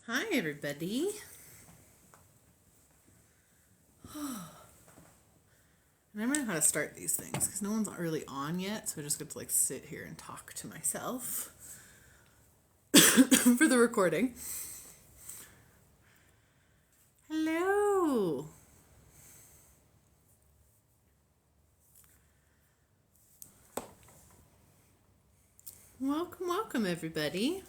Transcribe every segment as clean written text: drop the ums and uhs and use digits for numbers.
Hi, everybody. I never know how to start these things because no one's really on yet, so I just get to sit here and talk to myself for the recording. Hello. Welcome, everybody.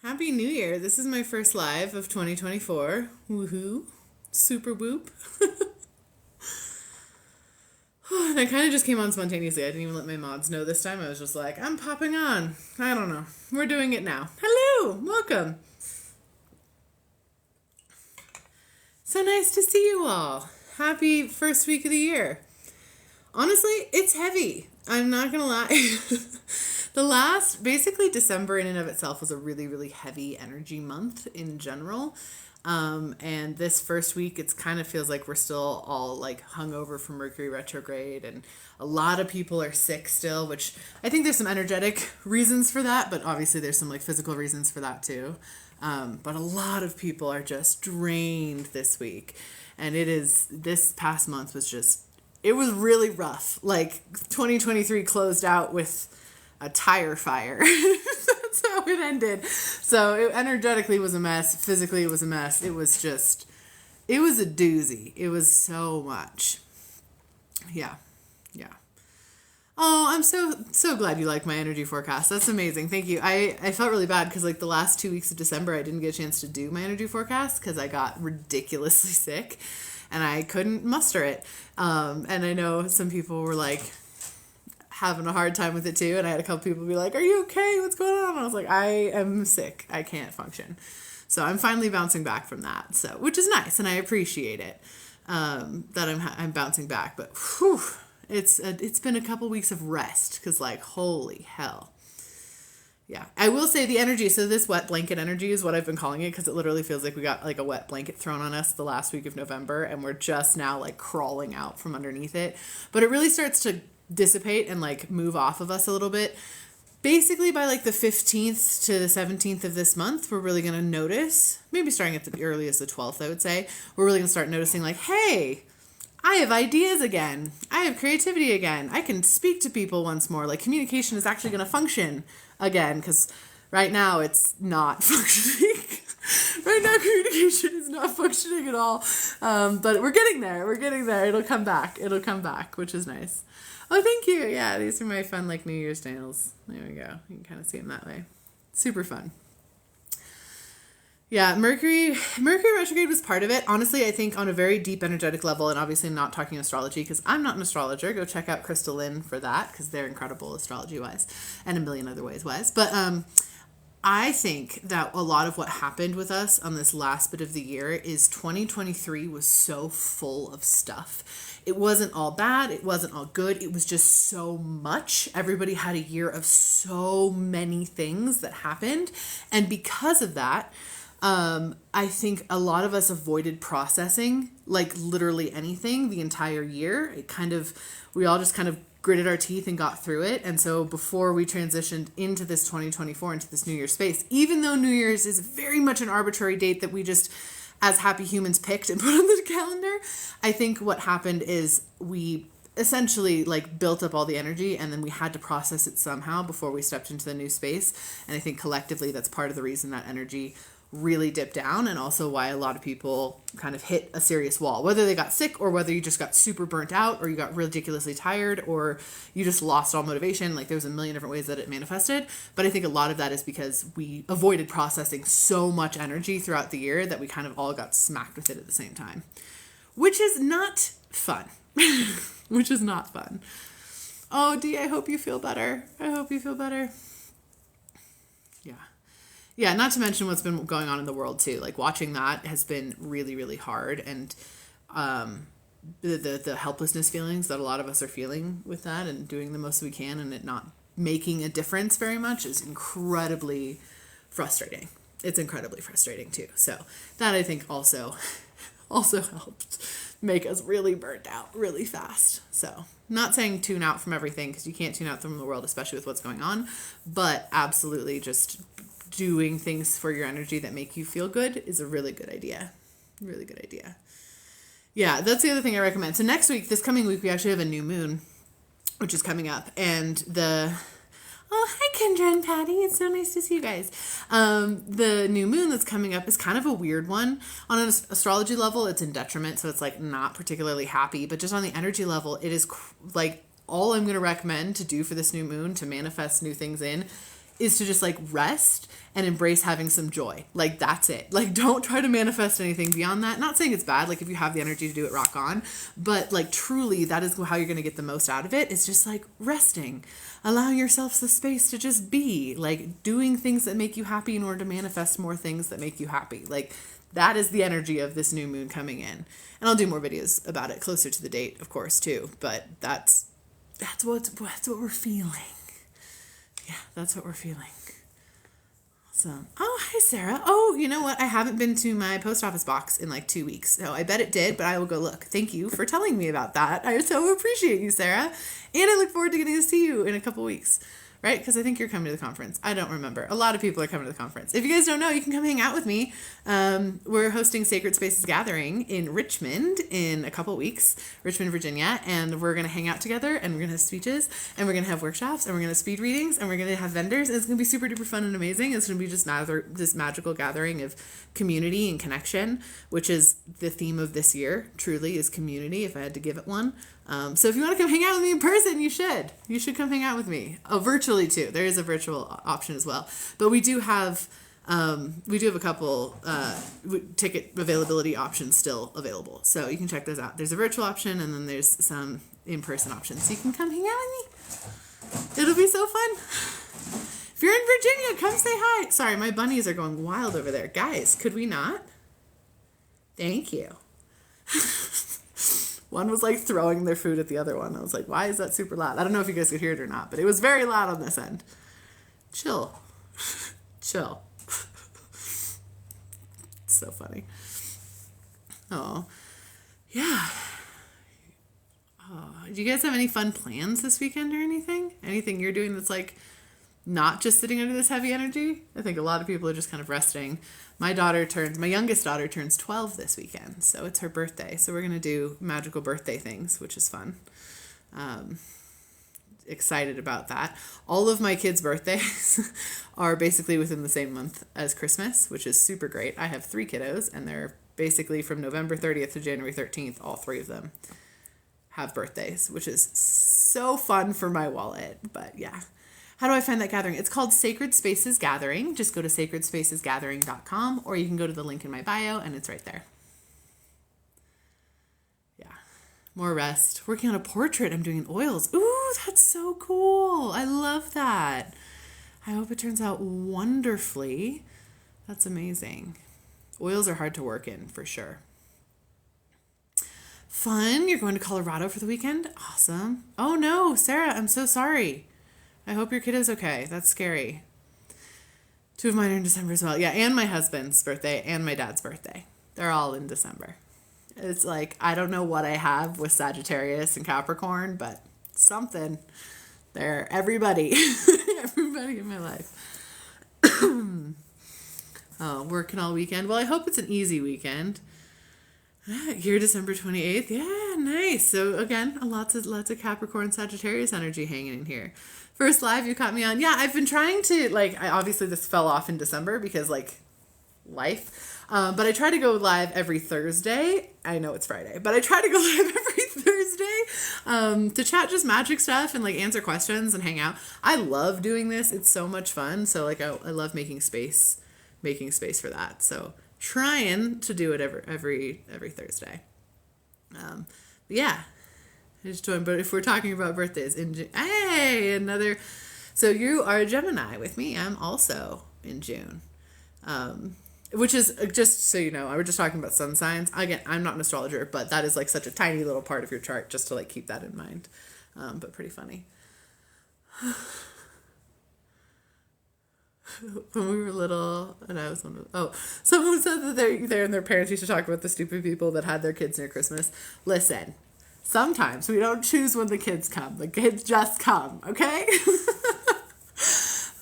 Happy New Year. This is my first live of 2024. Woohoo. Super whoop. And I kind of just came on spontaneously. I didn't even let my mods know this time. I was just like, I'm popping on. I don't know. We're doing it now. Hello. Welcome. So nice to see you all. Happy first week of the year. Honestly, it's heavy. I'm not going to lie. Basically December in and of itself was a really, really heavy energy month in general. And this first week, it's kind of feels like we're still all hungover from Mercury retrograde, and a lot of people are sick still, which I think there's some energetic reasons for that, but obviously there's some physical reasons for that too. But a lot of people are just drained this week, and this past month it was really rough. 2023 closed out with a tire fire. That's how it ended. So it energetically was a mess. Physically, it was a mess. It was a doozy. It was so much. Yeah. Oh, I'm so glad you like my energy forecast. That's amazing. Thank you. I felt really bad because the last 2 weeks of December, I didn't get a chance to do my energy forecast because I got ridiculously sick and I couldn't muster it. And I know some people were having a hard time with it too, and I had a couple people be like, are you okay, what's going on? And I was like, I am sick, I can't function. So I'm finally bouncing back from that, so which is nice, and I appreciate it, that I'm bouncing back. But whew, it's been a couple weeks of rest because holy hell. Yeah, I will say the energy, so this wet blanket energy is what I've been calling it, because it literally feels like we got a wet blanket thrown on us the last week of November, and we're just now crawling out from underneath it. But it really starts to dissipate and move off of us a little bit. Basically by the 15th to the 17th of this month, we're really going to notice, maybe starting at the earliest the 12th, I would say, we're really going to start noticing hey, I have ideas again. I have creativity again. I can speak to people once more. Communication is actually going to function again, because right now it's not functioning. Right now communication is not functioning at all. But we're getting there. It'll come back, which is nice. Oh, thank you. Yeah, these are my fun New Year's nails. There we go. You can kind of see them that way. Super fun. Yeah, Mercury retrograde was part of it. Honestly, I think on a very deep energetic level, and obviously not talking astrology because I'm not an astrologer. Go check out Crystal Lynn for that because they're incredible astrology-wise and a million other ways-wise. But I think that a lot of what happened with us on this last bit of the year is 2023 was so full of stuff. It wasn't all bad. It wasn't all good. It was just so much. Everybody had a year of so many things that happened. And because of that, I think a lot of us avoided processing literally anything the entire year. We all just kind of gritted our teeth and got through it. And so before we transitioned into this 2024, into this New Year's space, even though New Year's is very much an arbitrary date that we just, as happy humans, picked and put on the calendar, I think what happened is we essentially built up all the energy, and then we had to process it somehow before we stepped into the new space. And I think collectively that's part of the reason that energy really dipped down, and also why a lot of people kind of hit a serious wall, whether they got sick or whether you just got super burnt out or you got ridiculously tired or you just lost all motivation. There's a million different ways that it manifested, but I think a lot of that is because we avoided processing so much energy throughout the year that we kind of all got smacked with it at the same time, which is not fun. Oh, Dee, I hope you feel better. Yeah, not to mention what's been going on in the world too. Watching that has been really, really hard, and the helplessness feelings that a lot of us are feeling with that, and doing the most we can, and it not making a difference very much is incredibly frustrating. It's incredibly frustrating too. So that I think also helped make us really burnt out really fast. So Not saying tune out from everything, because you can't tune out from the world, especially with what's going on, but absolutely just doing things for your energy that make you feel good is a really good idea. Really good idea. Yeah, that's the other thing I recommend. So next week, this coming week, we actually have a new moon, which is coming up, and oh, hi, Kendra and Patty. It's so nice to see you guys. The new moon that's coming up is kind of a weird one. On an astrology level, it's in detriment, so it's like not particularly happy. But just on the energy level, it is like all I'm going to recommend to do for this new moon to manifest new things in is to just like rest and embrace having some joy. Like that's it. Like don't try to manifest anything beyond that. Not saying it's bad. Like if you have the energy to do it, rock on. But like truly that is how you're going to get the most out of it. It's just like resting, allowing yourself the space to just be, like doing things that make you happy in order to manifest more things that make you happy. Like that is the energy of this new moon coming in. And I'll do more videos about it closer to the date, of course, too. But that's what we're feeling. Yeah, that's what we're feeling. So, oh, hi, Sarah. Oh, you know what? I haven't been to my post office box in like 2 weeks. So I bet it did, but I will go look. Thank you for telling me about that. I so appreciate you, Sarah. And I look forward to getting to see you in a couple weeks. Right? Because I think you're coming to the conference. I don't remember. A lot of people are coming to the conference. If you guys don't know, you can come hang out with me. We're hosting Sacred Spaces Gathering in Richmond in a couple weeks, Richmond, Virginia. And we're going to hang out together and we're going to have speeches and we're going to have workshops and we're going to speed readings and we're going to have vendors. And it's going to be super duper fun and amazing. It's going to be just this magical gathering of community and connection, which is the theme of this year, truly, is community, if I had to give it one. So if you want to come hang out with me in person, you should. You should come hang out with me. Oh, virtually too. There is a virtual option as well. But we do have a couple ticket availability options still available. So you can check those out. There's a virtual option and then there's some in-person options. So you can come hang out with me. It'll be so fun. If you're in Virginia, come say hi. Sorry, my bunnies are going wild over there. Guys, could we not? Thank you. One was like throwing their food at the other one. I was like, why is that super loud? I don't know if you guys could hear it or not, but it was very loud on this end. Chill. Chill. It's so funny. Oh, yeah. Oh, do you guys have any fun plans this weekend or anything? Anything you're doing that's like not just sitting under this heavy energy? I think a lot of people are just kind of resting. My youngest daughter turns 12 this weekend, so it's her birthday. So we're going to do magical birthday things, which is fun. Excited about that. All of my kids' birthdays are basically within the same month as Christmas, which is super great. I have 3 kiddos, and they're basically from November 30th to January 13th, all 3 of them have birthdays, which is so fun for my wallet. But yeah. How do I find that gathering? It's called Sacred Spaces Gathering. Just go to sacredspacesgathering.com or you can go to the link in my bio and it's right there. Yeah. More rest. Working on a portrait I'm doing in oils. Ooh, that's so cool. I love that. I hope it turns out wonderfully. That's amazing. Oils are hard to work in for sure. Fun. You're going to Colorado for the weekend? Awesome. Oh no, Sarah, I'm so sorry. I hope your kid is okay. That's scary. 2 of mine are in December as well. Yeah, and my husband's birthday and my dad's birthday. They're all in December. It's like, I don't know what I have with Sagittarius and Capricorn, but something. They're everybody. Everybody in my life. Oh, working all weekend. Well, I hope it's an easy weekend. Here, December 28th. Yeah, nice. So again, lots of Capricorn Sagittarius energy hanging in here. First live you caught me on. Yeah, I've been trying to, obviously this fell off in December because, life. But I try to go live every Thursday. I know it's Friday, but I try to go live every Thursday to chat just magic stuff and, answer questions and hang out. I love doing this. It's so much fun. So, I love making space for that. So, trying to do it every Thursday. Yeah. I just joined, but if we're talking about birthdays in June, hey, so you are a Gemini with me. I'm also in June, which is just so you know, I was just talking about sun signs. Again, I'm not an astrologer, but that is such a tiny little part of your chart, just to keep that in mind. But pretty funny. When we were little, and I was someone said that they and their parents used to talk about the stupid people that had their kids near Christmas. Listen. Sometimes we don't choose when the kids come. The kids just come, okay?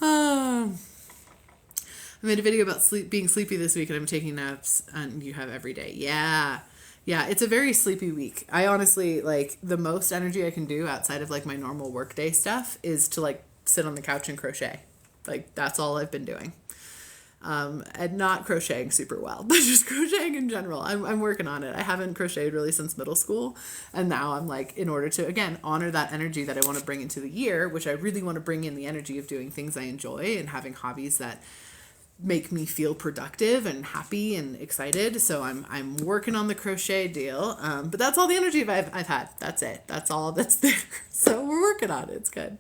I made a video about being sleepy this week, and I'm taking naps, and you have every day. Yeah. Yeah, it's a very sleepy week. I honestly, like, the most energy I can do outside of, like, my normal workday stuff is to, like, sit on the couch and crochet. Like, that's all I've been doing. And not crocheting super well, but just crocheting in general. I'm working on it. I haven't crocheted really since middle school. And now I'm like, in order to, again, honor that energy that I want to bring into the year, which I really want to bring in the energy of doing things I enjoy and having hobbies that make me feel productive and happy and excited. So I'm working on the crochet deal. But that's all the energy I've had. That's it. That's all that's there. So we're working on it. It's good.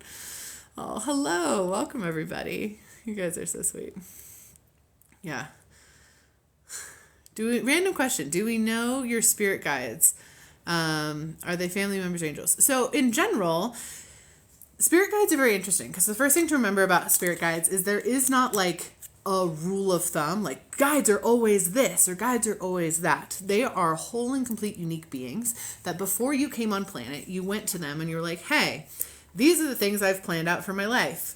Oh, hello. Welcome, everybody. You guys are so sweet. Yeah. Random question. Do we know your spirit guides? Are they family members or angels? So in general, spirit guides are very interesting because the first thing to remember about spirit guides is there is not like a rule of thumb, like guides are always this or guides are always that. They are whole and complete unique beings that before you came on planet, you went to them and you're like, hey, these are the things I've planned out for my life.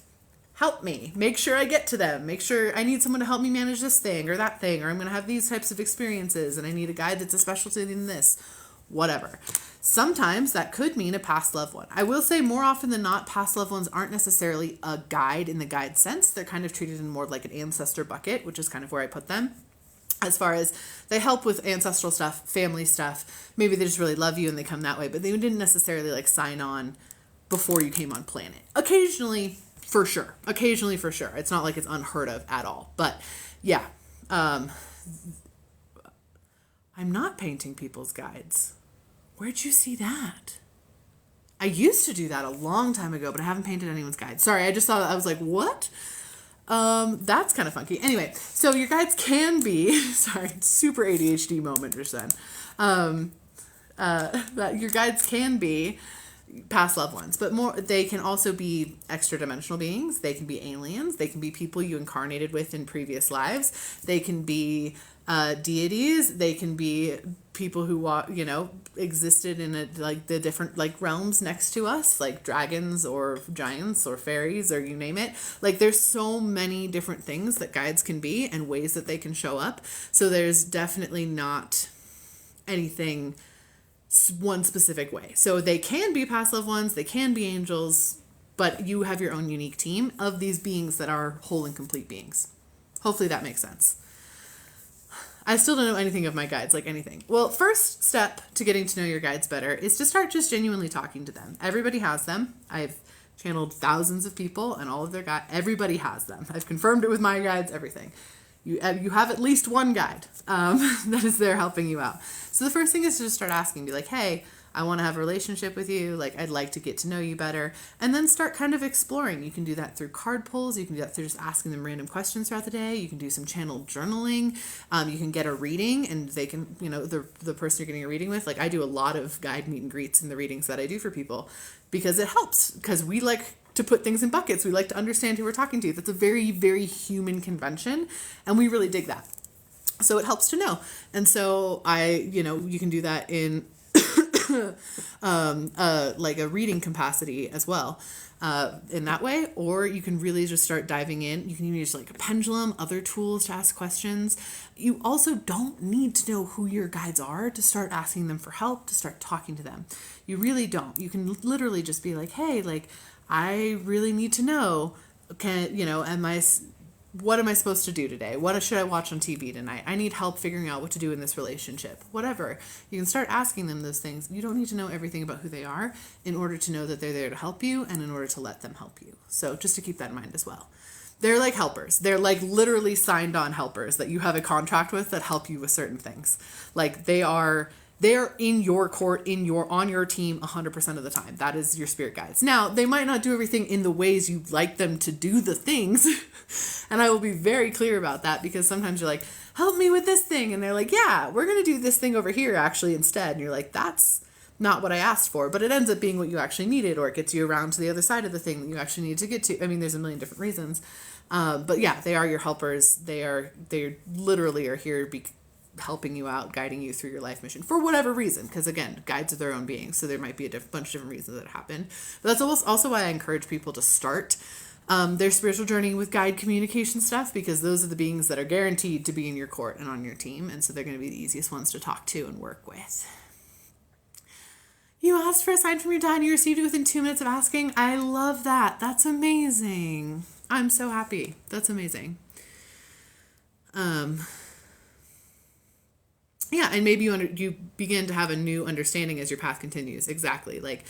Help me. Make sure I get to them. Make sure I need someone to help me manage this thing or that thing, or I'm going to have these types of experiences and I need a guide that's a specialty in this, whatever. Sometimes that could mean a past loved one. I will say more often than not, past loved ones aren't necessarily a guide in the guide sense. They're kind of treated in more of like an ancestor bucket, which is kind of where I put them. As far as they help with ancestral stuff, family stuff, maybe they just really love you and they come that way, but they didn't necessarily like sign on before you came on planet. Occasionally, for sure. It's not like it's unheard of at all. But yeah, I'm not painting people's guides. Where'd you see that? I used to do that a long time ago, but I haven't painted anyone's guide. Sorry, I just saw that. I was like, what? That's kind of funky. Anyway, so your guides can be, sorry, super ADHD moment just then. That your guides can be past loved ones, but more, they can also be extra dimensional beings. They can be aliens. They can be people you incarnated with in previous lives. They can be deities. They can be people who existed in the different like realms next to us, like dragons or giants or fairies or you name it. Like there's so many different things that guides can be and ways that they can show up. So there's definitely not anything one specific way. So they can be past loved ones, they can be angels, but you have your own unique team of these beings that are whole and complete beings. Hopefully that makes sense. I still don't know anything of my guides, like anything. Well, first step to getting to know your guides better is to start just genuinely talking to them. Everybody has them. I've channeled thousands of people and all of their guides. Everybody has them. I've confirmed it with my guides, everything. You have at least one guide that is there helping you out. So the first thing is to just start asking, be like, hey, I want to have a relationship with you. Like, I'd like to get to know you better. And then start kind of exploring. You can do that through card pulls. You can do that through just asking them random questions throughout the day. You can do some channeled journaling. You can get a reading and they can, the person you're getting a reading with. Like, I do a lot of guide meet and greets in the readings that I do for people because it helps. Because we like to put things in buckets. We like to understand who we're talking to. That's a very, very human convention. And we really dig that. So it helps to know. And so you can do that in like a reading capacity as well in that way. Or you can really just start diving in. You can use like a pendulum, other tools to ask questions. You also don't need to know who your guides are to start asking them for help, to start talking to them. You really don't. You can literally just be like, hey, like, I really need to know, what am I supposed to do today? What should I watch on TV tonight? I need help figuring out what to do in this relationship. Whatever. You can start asking them those things. You don't need to know everything about who they are in order to know that they're there to help you and in order to let them help you. So just to keep that in mind as well. They're like helpers. They're like literally signed on helpers that you have a contract with that help you with certain things. Like they're in your court, on your team 100% of the time. That is your spirit guides. Now, they might not do everything in the ways you like them to do the things. And I will be very clear about that because sometimes you're like, help me with this thing. And they're like, yeah, we're going to do this thing over here actually instead. And you're like, that's not what I asked for, but it ends up being what you actually needed, or it gets you around to the other side of the thing that you actually need to get to. I mean, there's a million different reasons. But yeah, they are your helpers. They literally are here helping you out, guiding you through your life mission for whatever reason. Because again, guides are their own beings. So there might be a bunch of different reasons that happen. But that's also why I encourage people to start their spiritual journey with guide communication stuff, because those are the beings that are guaranteed to be in your court and on your team. And so they're going to be the easiest ones to talk to and work with. You asked for a sign from your dad and you received it within 2 minutes of asking. I love that. That's amazing. I'm so happy. That's amazing. Yeah, and maybe you begin to have a new understanding as your path continues. Exactly. Like,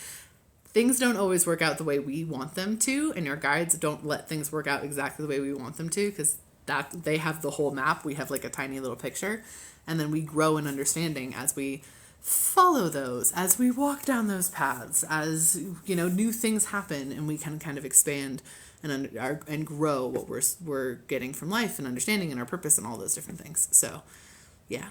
things don't always work out the way we want them to, and our guides don't let things work out exactly the way we want them to, because that they have the whole map. We have like a tiny little picture, and then we grow in understanding as we follow those, as we walk down those paths, as new things happen, and we can kind of expand and grow what we're getting from life and understanding and our purpose and all those different things. So, yeah.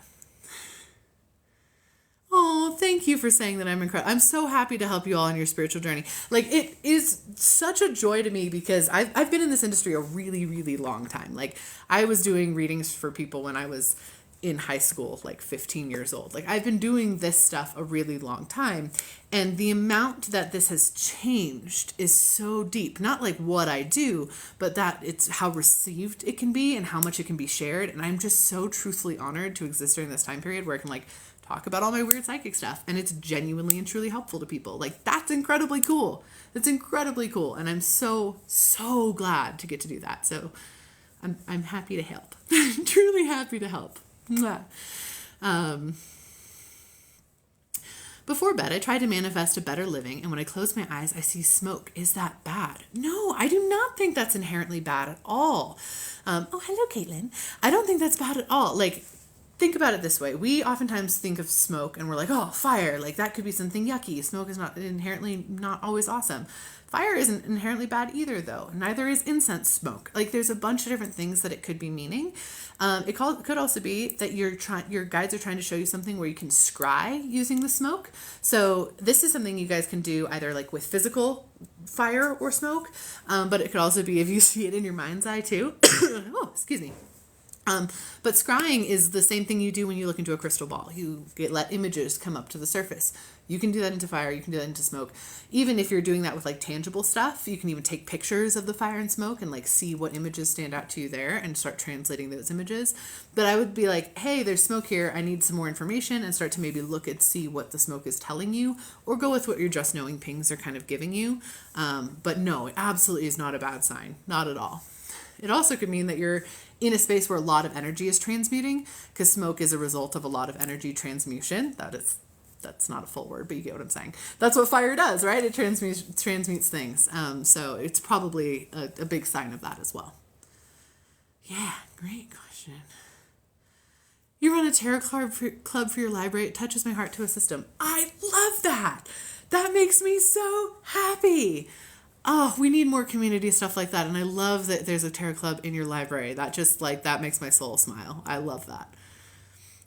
Oh, thank you for saying that. I'm incredible. I'm so happy to help you all on your spiritual journey. Like, it is such a joy to me because I've been in this industry a really, really long time. Like, I was doing readings for people when I was in high school, like 15 years old. Like, I've been doing this stuff a really long time. And the amount that this has changed is so deep. Not like what I do, but that it's how received it can be and how much it can be shared. And I'm just so truthfully honored to exist during this time period where I can like talk about all my weird psychic stuff and it's genuinely and truly helpful to people. Like, that's incredibly cool. That's incredibly cool. And I'm so, so glad to get to do that. So I'm happy to help. Truly happy to help. Before bed, I try to manifest a better living, and when I close my eyes, I see smoke. Is that bad? No, I do not think that's inherently bad at all. Oh, hello, Caitlin. I don't think that's bad at all. Like, think about it this way. We oftentimes think of smoke and we're like, oh, fire. Like, that could be something yucky. Smoke is not inherently not always awesome. Fire isn't inherently bad either, though. Neither is incense smoke. Like, there's a bunch of different things that it could be meaning. It could also be that your guides are trying to show you something where you can scry using the smoke. So this is something you guys can do either like with physical fire or smoke, but it could also be if you see it in your mind's eye too. Oh, excuse me. But scrying is the same thing you do when you look into a crystal ball. You let images come up to the surface. You can do that into fire. You can do that into smoke. Even if you're doing that with like tangible stuff, you can even take pictures of the fire and smoke and like see what images stand out to you there and start translating those images. But I would be like, hey, there's smoke here. I need some more information, and start to maybe look and see what the smoke is telling you, or go with what your just knowing pings are kind of giving you. But no, it absolutely is not a bad sign. Not at all. It also could mean that you're in a space where a lot of energy is transmuting, because smoke is a result of a lot of energy transmutation. That's not a full word, but you get what I'm saying. That's what fire does, right? It transmutes things. So it's probably a big sign of that as well. Yeah, great question. You run a tarot club for your library. It touches my heart to assist them. I love that. That makes me so happy. We need more community stuff like that. And I love that there's a tarot club in your library. That makes my soul smile. I love that.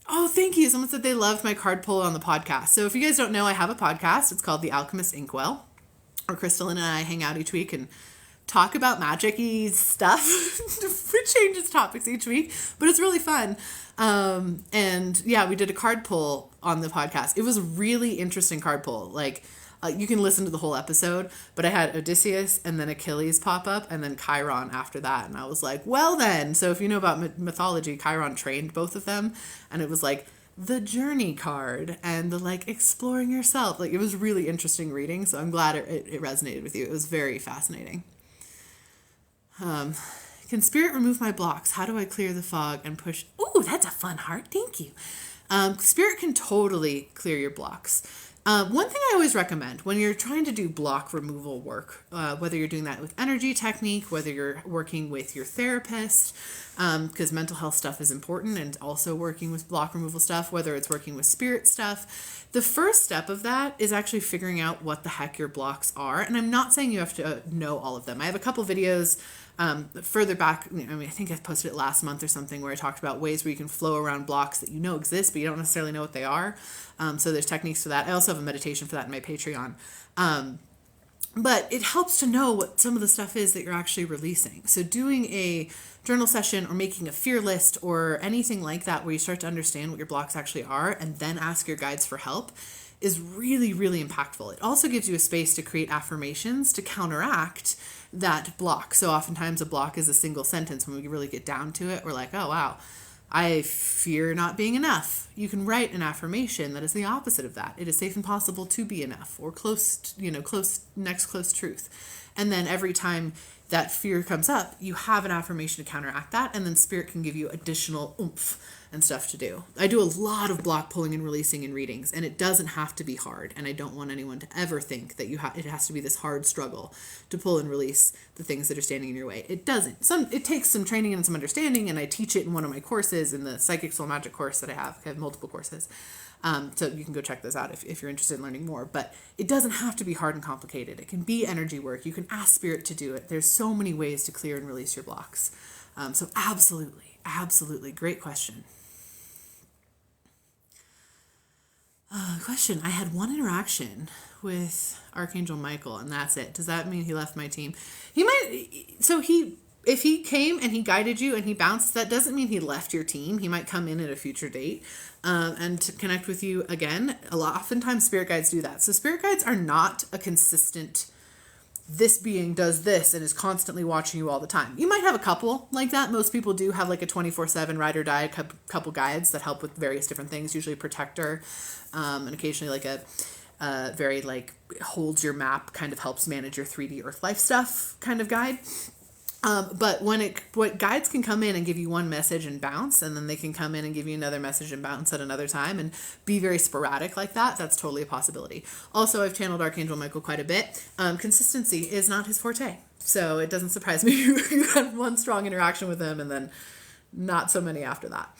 Oh, thank you. Someone said they loved my card pull on the podcast. So if you guys don't know, I have a podcast. It's called The Alchemist Inkwell, where Crystalline and I hang out each week and talk about magic-y stuff. It changes topics each week, but it's really fun. And yeah, we did a card pull on the podcast. It was a really interesting card pull. Like, you can listen to the whole episode, but I had Odysseus and then Achilles pop up and then Chiron after that. And I was like, well then. So if you know about mythology, Chiron trained both of them. And it was like the journey card and the like exploring yourself. Like, it was really interesting reading. So I'm glad it resonated with you. It was very fascinating. Can spirit remove my blocks? How do I clear the fog and push? Ooh, that's a fun heart. Thank you. Spirit can totally clear your blocks. One thing I always recommend when you're trying to do block removal work, whether you're doing that with energy technique, whether you're working with your therapist, because mental health stuff is important, and also working with block removal stuff, whether it's working with spirit stuff, the first step of that is actually figuring out what the heck your blocks are. And I'm not saying you have to know all of them. I have a couple videos further back. I think I posted it last month or something, where I talked about ways where you can flow around blocks that you know exist, but you don't necessarily know what they are. So there's techniques for that. I also have a meditation for that in my Patreon. But it helps to know what some of the stuff is that you're actually releasing. So doing a journal session or making a fear list or anything like that where you start to understand what your blocks actually are and then ask your guides for help is really, really impactful. It also gives you a space to create affirmations to counteract that block. So oftentimes a block is a single sentence. When we really get down to it, we're like, oh, wow, I fear not being enough. You can write an affirmation that is the opposite of that. It is safe and possible to be enough, or close, close truth. And then every time that fear comes up, you have an affirmation to counteract that, and then spirit can give you additional oomph and stuff to do. I do a lot of block pulling and releasing in readings, and it doesn't have to be hard. And I don't want anyone to ever think that it has to be this hard struggle to pull and release the things that are standing in your way. It doesn't. It takes some training and some understanding, and I teach it in one of my courses, in the Psychic Soul Magic course that I have. I have multiple courses. So you can go check those out if you're interested in learning more. But it doesn't have to be hard and complicated. It can be energy work. You can ask spirit to do it. There's so many ways to clear and release your blocks. So absolutely. Great question. Question. I had one interaction with Archangel Michael, and that's it. Does that mean he left my team? He might. If he came and he guided you and he bounced, that doesn't mean he left your team. He might come in at a future date and to connect with you again. Oftentimes spirit guides do that. So spirit guides are not a consistent, this being does this and is constantly watching you all the time. You might have a couple like that. Most people do have like a 24/7 ride or die couple guides that help with various different things, usually a protector, and occasionally like a very like holds your map, kind of helps manage your 3D Earth life stuff kind of guide. But what guides can come in and give you one message and bounce, and then they can come in and give you another message and bounce at another time and be very sporadic like that. That's totally a possibility. Also, I've channeled Archangel Michael quite a bit. Consistency is not his forte. So it doesn't surprise me you had one strong interaction with him and then not so many after that.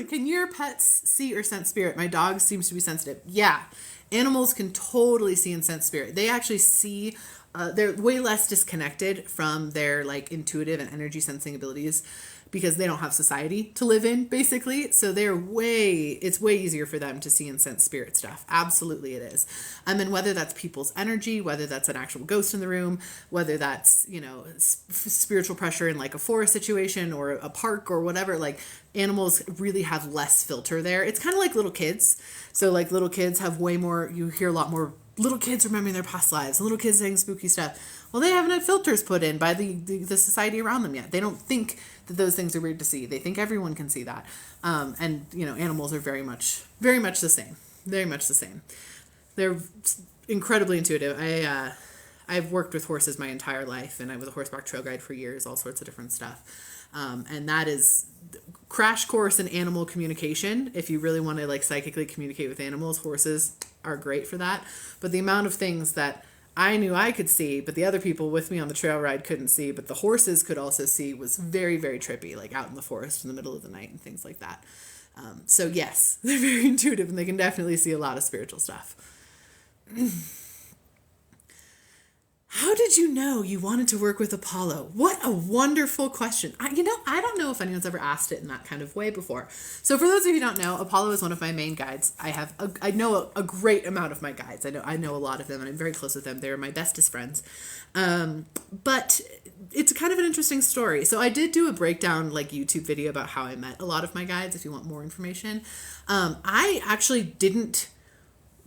Can your pets see or sense spirit? My dog seems to be sensitive. Yeah, animals can totally see and sense spirit. They actually see, they're way less disconnected from their like intuitive and energy sensing abilities because they don't have society to live in, basically. So it's way easier for them to see and sense spirit stuff. Absolutely it is. And whether that's people's energy, whether that's an actual ghost in the room, whether that's, spiritual pressure in like a forest situation or a park or whatever, like animals really have less filter there. It's kind of like little kids. So like little kids have way more, you hear a lot more little kids remembering their past lives, little kids saying spooky stuff. Well, they haven't had filters put in by the society around them yet. They don't think that those things are weird to see. They think everyone can see that. Animals are very much the same. Very much the same. They're incredibly intuitive. I've worked with horses my entire life, and I was a horseback trail guide for years, all sorts of different stuff. And that is crash course in animal communication. If you really want to like psychically communicate with animals, horses are great for that. But the amount of things that I knew I could see, but the other people with me on the trail ride couldn't see, but the horses could also see, was very, very trippy, like out in the forest in the middle of the night and things like that. So yes, they're very intuitive and they can definitely see a lot of spiritual stuff. How did you know you wanted to work with Apollo? What a wonderful question. I don't know if anyone's ever asked it in that kind of way before. So for those of you who don't know, Apollo is one of my main guides. I know a great amount of my guides. I know a lot of them and I'm very close with them. They're my bestest friends. But it's kind of an interesting story. So I did do a breakdown like YouTube video about how I met a lot of my guides if you want more information. I actually didn't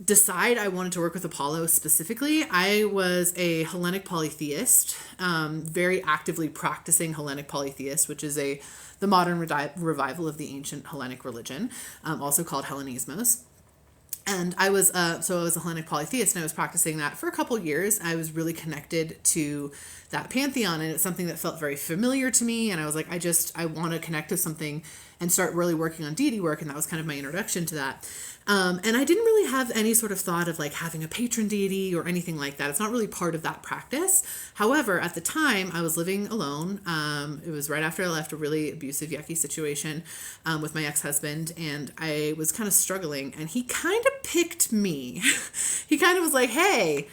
decide I wanted to work with Apollo specifically. I was a Hellenic polytheist, very actively practicing Hellenic polytheist, which is the modern revival of the ancient Hellenic religion, also called Hellenismos. And I was a Hellenic polytheist, and I was practicing that for a couple years. I was really connected to that pantheon, and it's something that felt very familiar to me. And I was like, I want to connect with something and start really working on deity work. And that was kind of my introduction to that. And I didn't really have any sort of thought of like having a patron deity or anything like that. It's not really part of that practice. However, at the time I was living alone. It was right after I left a really abusive, yucky situation with my ex-husband, and I was kind of struggling, and he kind of picked me. He kind of was like, hey,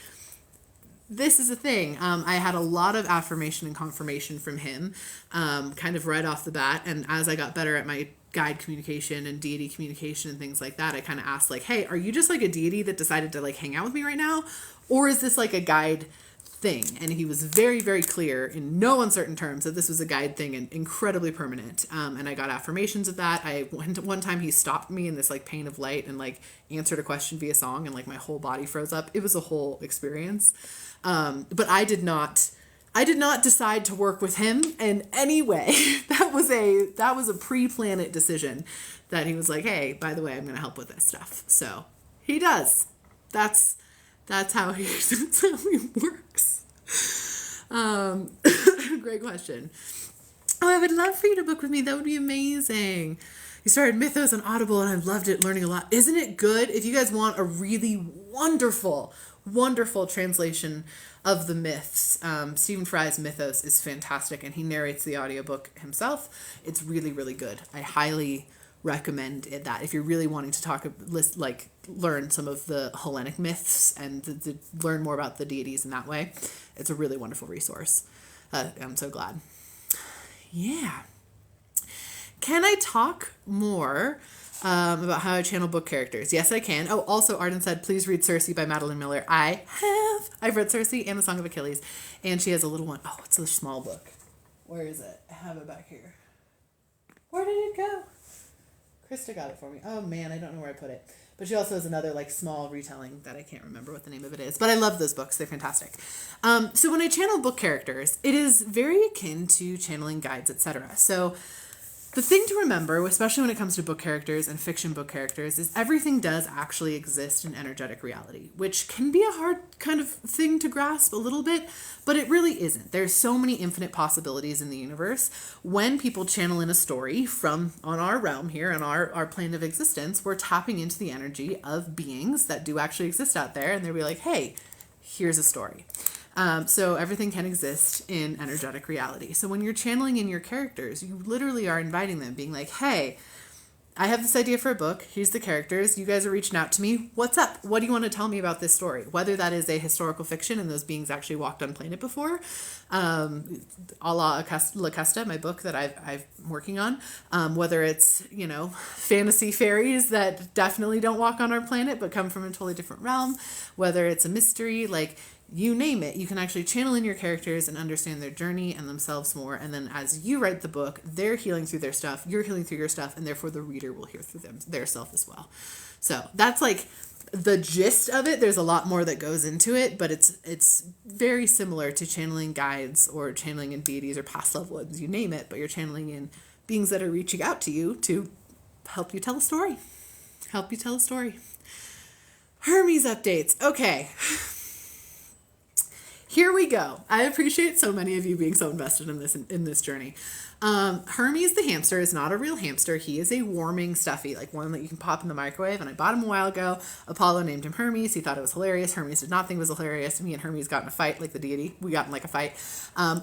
this is a thing. I had a lot of affirmation and confirmation from him, kind of right off the bat. And as I got better at my guide communication and deity communication and things like that, I kind of asked like, hey, are you just like a deity that decided to like hang out with me right now? Or is this like a guide thing? And he was very, very clear in no uncertain terms that this was a guide thing and incredibly permanent. And I got affirmations of that. One time he stopped me in this like pane of light and like answered a question via song, and like my whole body froze up. It was a whole experience. But I did not decide to work with him in any way. That was a pre-planned decision that he was like, hey, by the way, I'm going to help with this stuff. So he does. That's how he works. Great question. Oh, I would love for you to book with me. That would be amazing. You started Mythos on Audible and I loved it, learning a lot. Isn't it good? If you guys want a really wonderful translation of the myths, Stephen Fry's Mythos is fantastic, and he narrates the audiobook himself. It's really, really good. I highly recommend that if you're really wanting to learn some of the Hellenic myths and to learn more about the deities in that way. It's a really wonderful resource. I'm so glad. Yeah. Can I talk more about how I channel book characters? Yes, I can. Oh, also Arden said, please read Circe by Madeline Miller. I've read Circe and The Song of Achilles, and she has a little one. Oh, it's a small book. Where is it? I have it back here. Where did it go? Krista got it for me. Oh man, I don't know where I put it. But she also has another like small retelling that I can't remember what the name of it is. But I love those books. They're fantastic. So when I channel book characters, it is very akin to channeling guides, etc. So the thing to remember, especially when it comes to book characters and fiction book characters, is everything does actually exist in energetic reality, which can be a hard kind of thing to grasp a little bit, but it really isn't. There's so many infinite possibilities in the universe. When people channel in a story from on our realm here, on our plane of existence, we're tapping into the energy of beings that do actually exist out there, and they'll be like, hey, here's a story. So everything can exist in energetic reality. So when you're channeling in your characters, you literally are inviting them, being like, hey, I have this idea for a book. Here's the characters. You guys are reaching out to me. What's up? What do you want to tell me about this story? Whether that is a historical fiction and those beings actually walked on planet before, a la Lacusta, my book that I'm working on, whether it's, fantasy fairies that definitely don't walk on our planet but come from a totally different realm, whether it's a mystery, like, you name it, you can actually channel in your characters and understand their journey and themselves more. And then as you write the book, they're healing through their stuff, you're healing through your stuff, and therefore the reader will hear through their self as well. So that's like the gist of it. There's a lot more that goes into it, but it's very similar to channeling guides or channeling in deities or past loved ones, you name it, but you're channeling in beings that are reaching out to you to help you tell a story. Hermes updates. Okay. Here we go. I appreciate so many of you being so invested in this journey. Hermes the hamster is not a real hamster. He is a warming stuffy, like one that you can pop in the microwave. And I bought him a while ago. Apollo named him Hermes. He thought it was hilarious. Hermes did not think it was hilarious. Me and Hermes got in a fight, like the deity. We got in like a fight.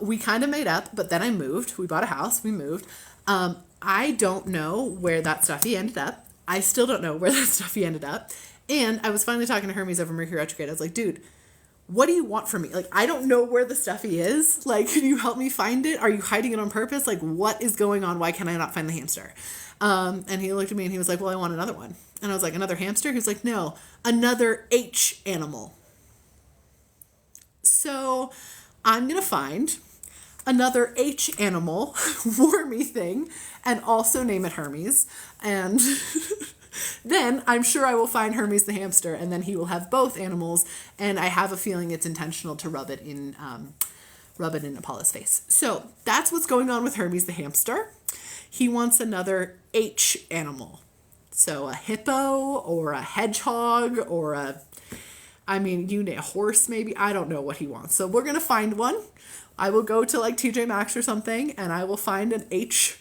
We kind of made up, but then I moved. We bought a house. We moved. I don't know where that stuffy ended up. I still don't know where that stuffy ended up. And I was finally talking to Hermes over Mercury retrograde. I was like, dude, what do you want from me? Like, I don't know where the stuffy is. Like, can you help me find it? Are you hiding it on purpose? Like, what is going on? Why can I not find the hamster? And he looked at me and he was like, well, I want another one. And I was like, another hamster? He was like, no, another H animal. So I'm going to find another H animal, wormy thing, and also name it Hermes. And then I'm sure I will find Hermes the hamster, and then he will have both animals. And I have a feeling it's intentional to rub it in Apollo's face. So that's what's going on with Hermes the hamster. He wants another H animal. So a hippo or a hedgehog or a horse maybe. I don't know what he wants. So we're going to find one. I will go to like TJ Maxx or something, and I will find an H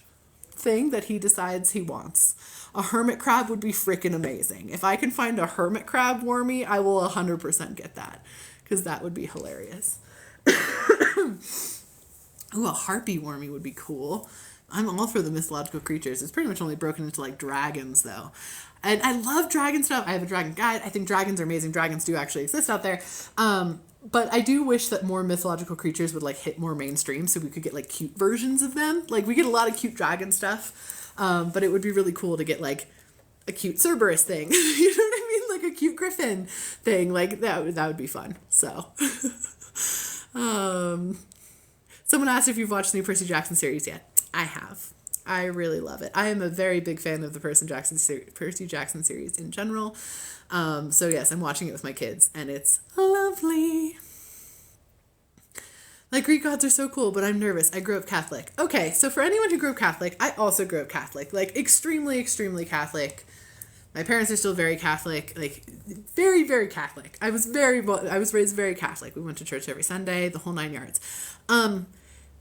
thing that he decides he wants. A hermit crab would be freaking amazing. If I can find a hermit crab wormy, I will 100% get that, because that would be hilarious. Ooh, a harpy wormy would be cool. I'm all for the mythological creatures. It's pretty much only broken into like dragons though. And I love dragon stuff. I have a dragon guide. I think dragons are amazing. Dragons do actually exist out there. But I do wish that more mythological creatures would like hit more mainstream so we could get like cute versions of them. Like we get a lot of cute dragon stuff, but it would be really cool to get like a cute Cerberus thing. You know what I mean? Like a cute griffin thing. Like that would be fun. So someone asked if you've watched the new Percy Jackson series yet. I have. I really love it. I am a very big fan of the Percy Jackson series in general. So yes, I'm watching it with my kids and it's lovely. Like, Greek gods are so cool, but I'm nervous. I grew up Catholic. Okay, so for anyone who grew up Catholic, I also grew up Catholic. Like, extremely, extremely Catholic. My parents are still very Catholic. Like, very, very Catholic. I was raised very Catholic. We went to church every Sunday, the whole 9 yards.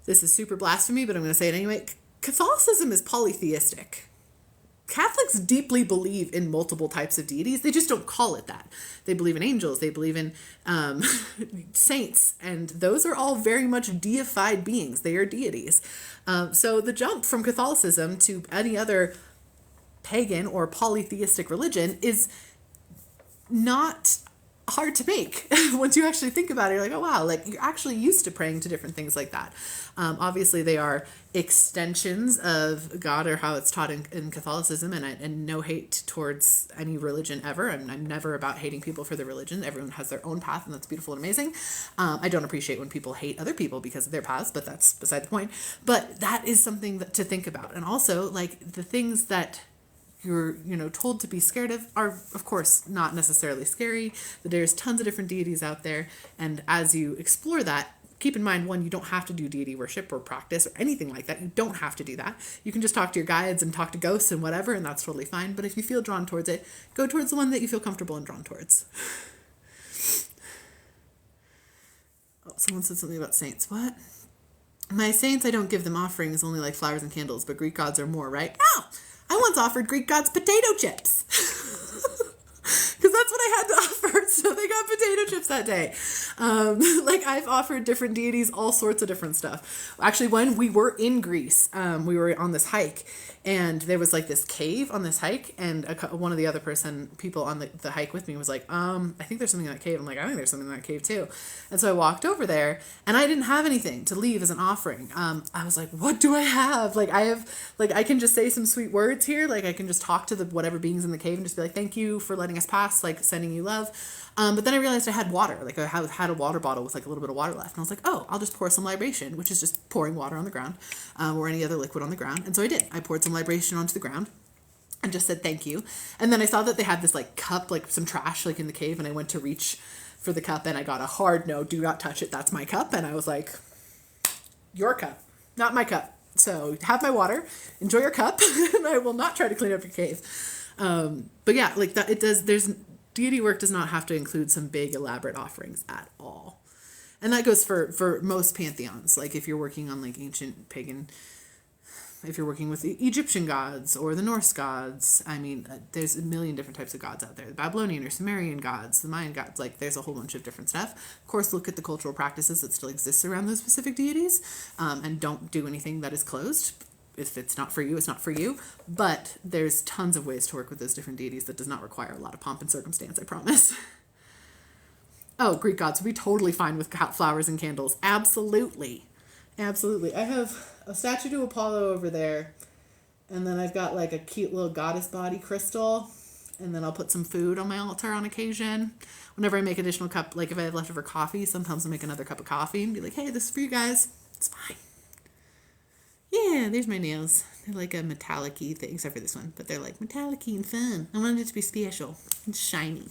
This is super blasphemy, but I'm going to say it anyway. Catholicism is polytheistic. Catholics deeply believe in multiple types of deities. They just don't call it that. They believe in angels. They believe in saints. And those are all very much deified beings. They are deities. So the jump from Catholicism to any other pagan or polytheistic religion is not hard to make. Once you actually think about it, you're like, oh wow, like you're actually used to praying to different things like that. Obviously they are extensions of God or how it's taught in Catholicism, and no hate towards any religion ever. I'm never about hating people for their religion. Everyone has their own path and that's beautiful and amazing. I don't appreciate when people hate other people because of their paths, but that's beside the point. But that is something to think about. And also like the things that you're, told to be scared of are, of course, not necessarily scary. But there's tons of different deities out there. And as you explore that, keep in mind, one, you don't have to do deity worship or practice or anything like that. You don't have to do that. You can just talk to your guides and talk to ghosts and whatever, and that's totally fine. But if you feel drawn towards it, go towards the one that you feel comfortable and drawn towards. Oh, someone said something about saints. What? My saints, I don't give them offerings, only like flowers and candles, but Greek gods are more, right? Oh! I once offered Greek gods potato chips. Because that's what I had to offer. So they got potato chips that day. Like I've offered different deities, all sorts of different stuff. Actually, when we were in Greece, we were on this hike and there was like this cave on this hike. And one of the other people on the hike with me was like, I think there's something in that cave. I'm like, I think there's something in that cave too. And so I walked over there and I didn't have anything to leave as an offering. I was like, what do I have? Like I can just say some sweet words here. Like I can just talk to the whatever beings in the cave and just be like, thank you for letting us pass, like sending you love. But then I realized I had water. Like I had a water bottle with like a little bit of water left. And I was like, oh, I'll just pour some libation, which is just pouring water on the ground, or any other liquid on the ground. And so I did. I poured some libation onto the ground and just said thank you. And then I saw that they had this like cup, like some trash like in the cave, and I went to reach for the cup and I got a hard no, do not touch it. That's my cup. And I was like, your cup, not my cup. So have my water, enjoy your cup, and I will not try to clean up your cave. But yeah, like that, deity work does not have to include some big elaborate offerings at all. And that goes for most pantheons. Like if you're working on like ancient pagan, if you're working with the Egyptian gods or the Norse gods, I mean, there's a million different types of gods out there. The Babylonian or Sumerian gods, the Mayan gods, like there's a whole bunch of different stuff. Of course, look at the cultural practices that still exist around those specific deities, and don't do anything that is closed. If it's not for you, it's not for you. But there's tons of ways to work with those different deities that does not require a lot of pomp and circumstance, I promise. Oh, Greek gods would be totally fine with flowers and candles. Absolutely. Absolutely. I have a statue to Apollo over there. And then I've got like a cute little goddess body crystal. And then I'll put some food on my altar on occasion. Whenever I make additional cup, like if I have leftover coffee, sometimes I'll make another cup of coffee and be like, hey, this is for you guys. It's fine. Yeah, there's my nails. They're like a metallic-y thing, except for this one. But they're like metallic-y and fun. I wanted it to be special and shiny.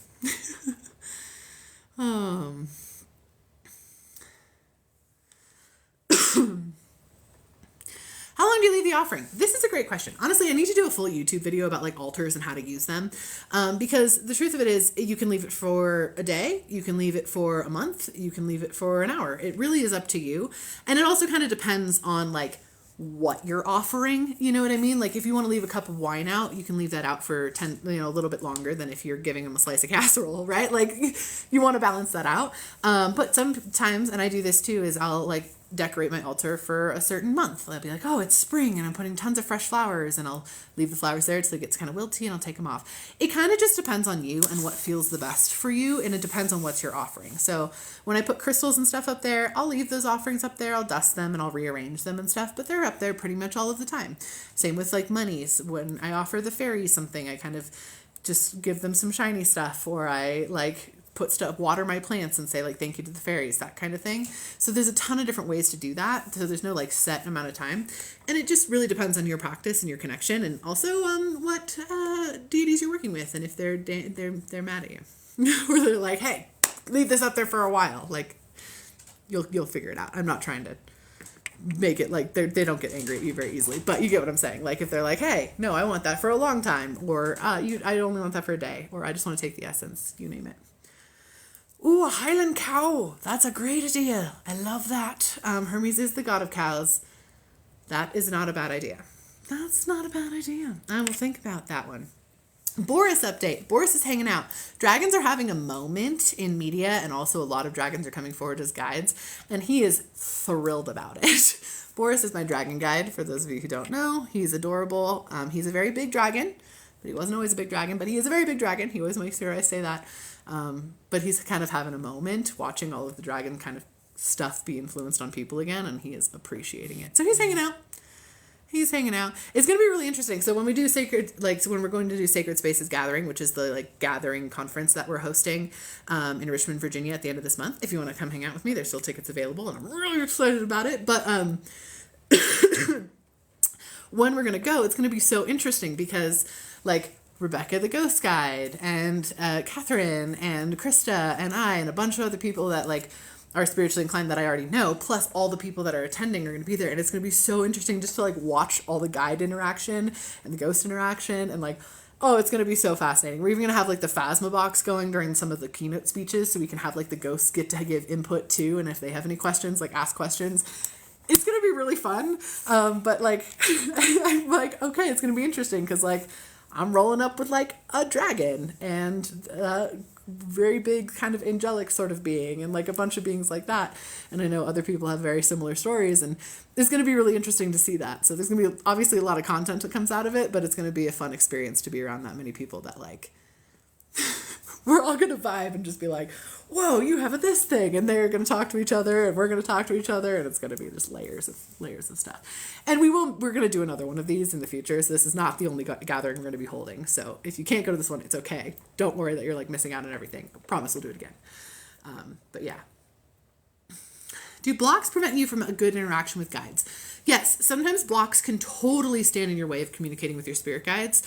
How long do you leave the offering? This is a great question. Honestly, I need to do a full YouTube video about like altars and how to use them. Because the truth of it is you can leave it for a day. You can leave it for a month. You can leave it for an hour. It really is up to you. And it also kind of depends on like what you're offering, you know what I mean? Like if you want to leave a cup of wine out, you can leave that out for a little bit longer than if you're giving them a slice of casserole, right? Like you want to balance that out. But sometimes, and I do this too, is I'll like decorate my altar for a certain month. I'll be like, oh, it's spring and I'm putting tons of fresh flowers, and I'll leave the flowers there until it gets kind of wilty and I'll take them off. It kind of just depends on you and what feels the best for you, and it depends on what you're offering. So when I put crystals and stuff up there, I'll leave those offerings up there, I'll dust them and I'll rearrange them and stuff, but they're up there pretty much all of the time. Same with like monies. When I offer the fairies something, I kind of just give them some shiny stuff, or I like put stuff, water my plants and say like thank you to the fairies, that kind of thing. So there's a ton of different ways to do that. So there's no like set amount of time, and it just really depends on your practice and your connection, and also what deities you're working with, and if they're mad at you or they're like, hey, leave this up there for a while. Like you'll figure it out. I'm not trying to make it like they don't get angry at you very easily, but you get what I'm saying. Like if they're like, hey, no, I want that for a long time, or I only want that for a day, or I just want to take the essence, you name it. Ooh, a Highland cow. That's a great idea. I love that. Hermes is the god of cows. That is not a bad idea. That's not a bad idea. I will think about that one. Boris update. Boris is hanging out. Dragons are having a moment in media, and also a lot of dragons are coming forward as guides, and he is thrilled about it. Boris is my dragon guide, for those of you who don't know. He's adorable. He's a very big dragon, but he wasn't always a big dragon, but he is a very big dragon. He always makes sure I say that. But he's kind of having a moment watching all of the dragon kind of stuff be influenced on people again, and he is appreciating it. So he's hanging out. It's going to be really interesting. So when we do when we're going to do Sacred Spaces Gathering, which is the like gathering conference that we're hosting in Richmond, Virginia at the end of this month, if you want to come hang out with me, there's still tickets available, and I'm really excited about it. But when we're going to go, it's going to be so interesting because like Rebecca the Ghost Guide and Catherine and Krista and I and a bunch of other people that like are spiritually inclined that I already know, plus all the people that are attending are going to be there, and it's going to be so interesting just to like watch all the guide interaction and the ghost interaction, and like, oh, it's going to be so fascinating. We're even going to have like the Phasma box going during some of the keynote speeches, so we can have like the ghosts get to give input too, and if they have any questions, like ask questions. It's going to be really fun, but like I'm like, okay, it's going to be interesting because like I'm rolling up with like a dragon and very big kind of angelic sort of being, and like a bunch of beings like that, and I know other people have very similar stories, and it's going to be really interesting to see that. So there's going to be obviously a lot of content that comes out of it, but it's going to be a fun experience to be around that many people that like we're all going to vibe and just be like, whoa, you have this thing, and they're going to talk to each other, and we're going to talk to each other, and it's going to be just layers of stuff. And we're going to do another one of these in the future, so this is not the only gathering we're going to be holding. So if you can't go to this one, it's okay. Don't worry that you're like missing out on everything. I promise we'll do it again. But yeah. Do blocks prevent you from a good interaction with guides? Yes, sometimes blocks can totally stand in your way of communicating with your spirit guides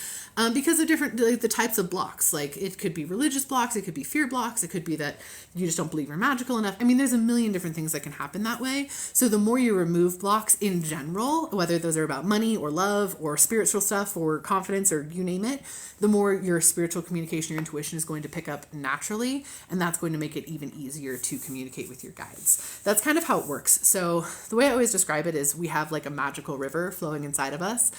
because of the types of blocks. Like it could be religious blocks, it could be fear blocks, it could be that you just don't believe you're magical enough. I mean, there's a million different things that can happen that way. So the more you remove blocks in general, whether those are about money or love or spiritual stuff or confidence or you name it, the more your spiritual communication, your intuition is going to pick up naturally, and that's going to make it even easier to communicate with your guides. That's kind of how it works. So the way I always describe it is we have like a magical river flowing inside of us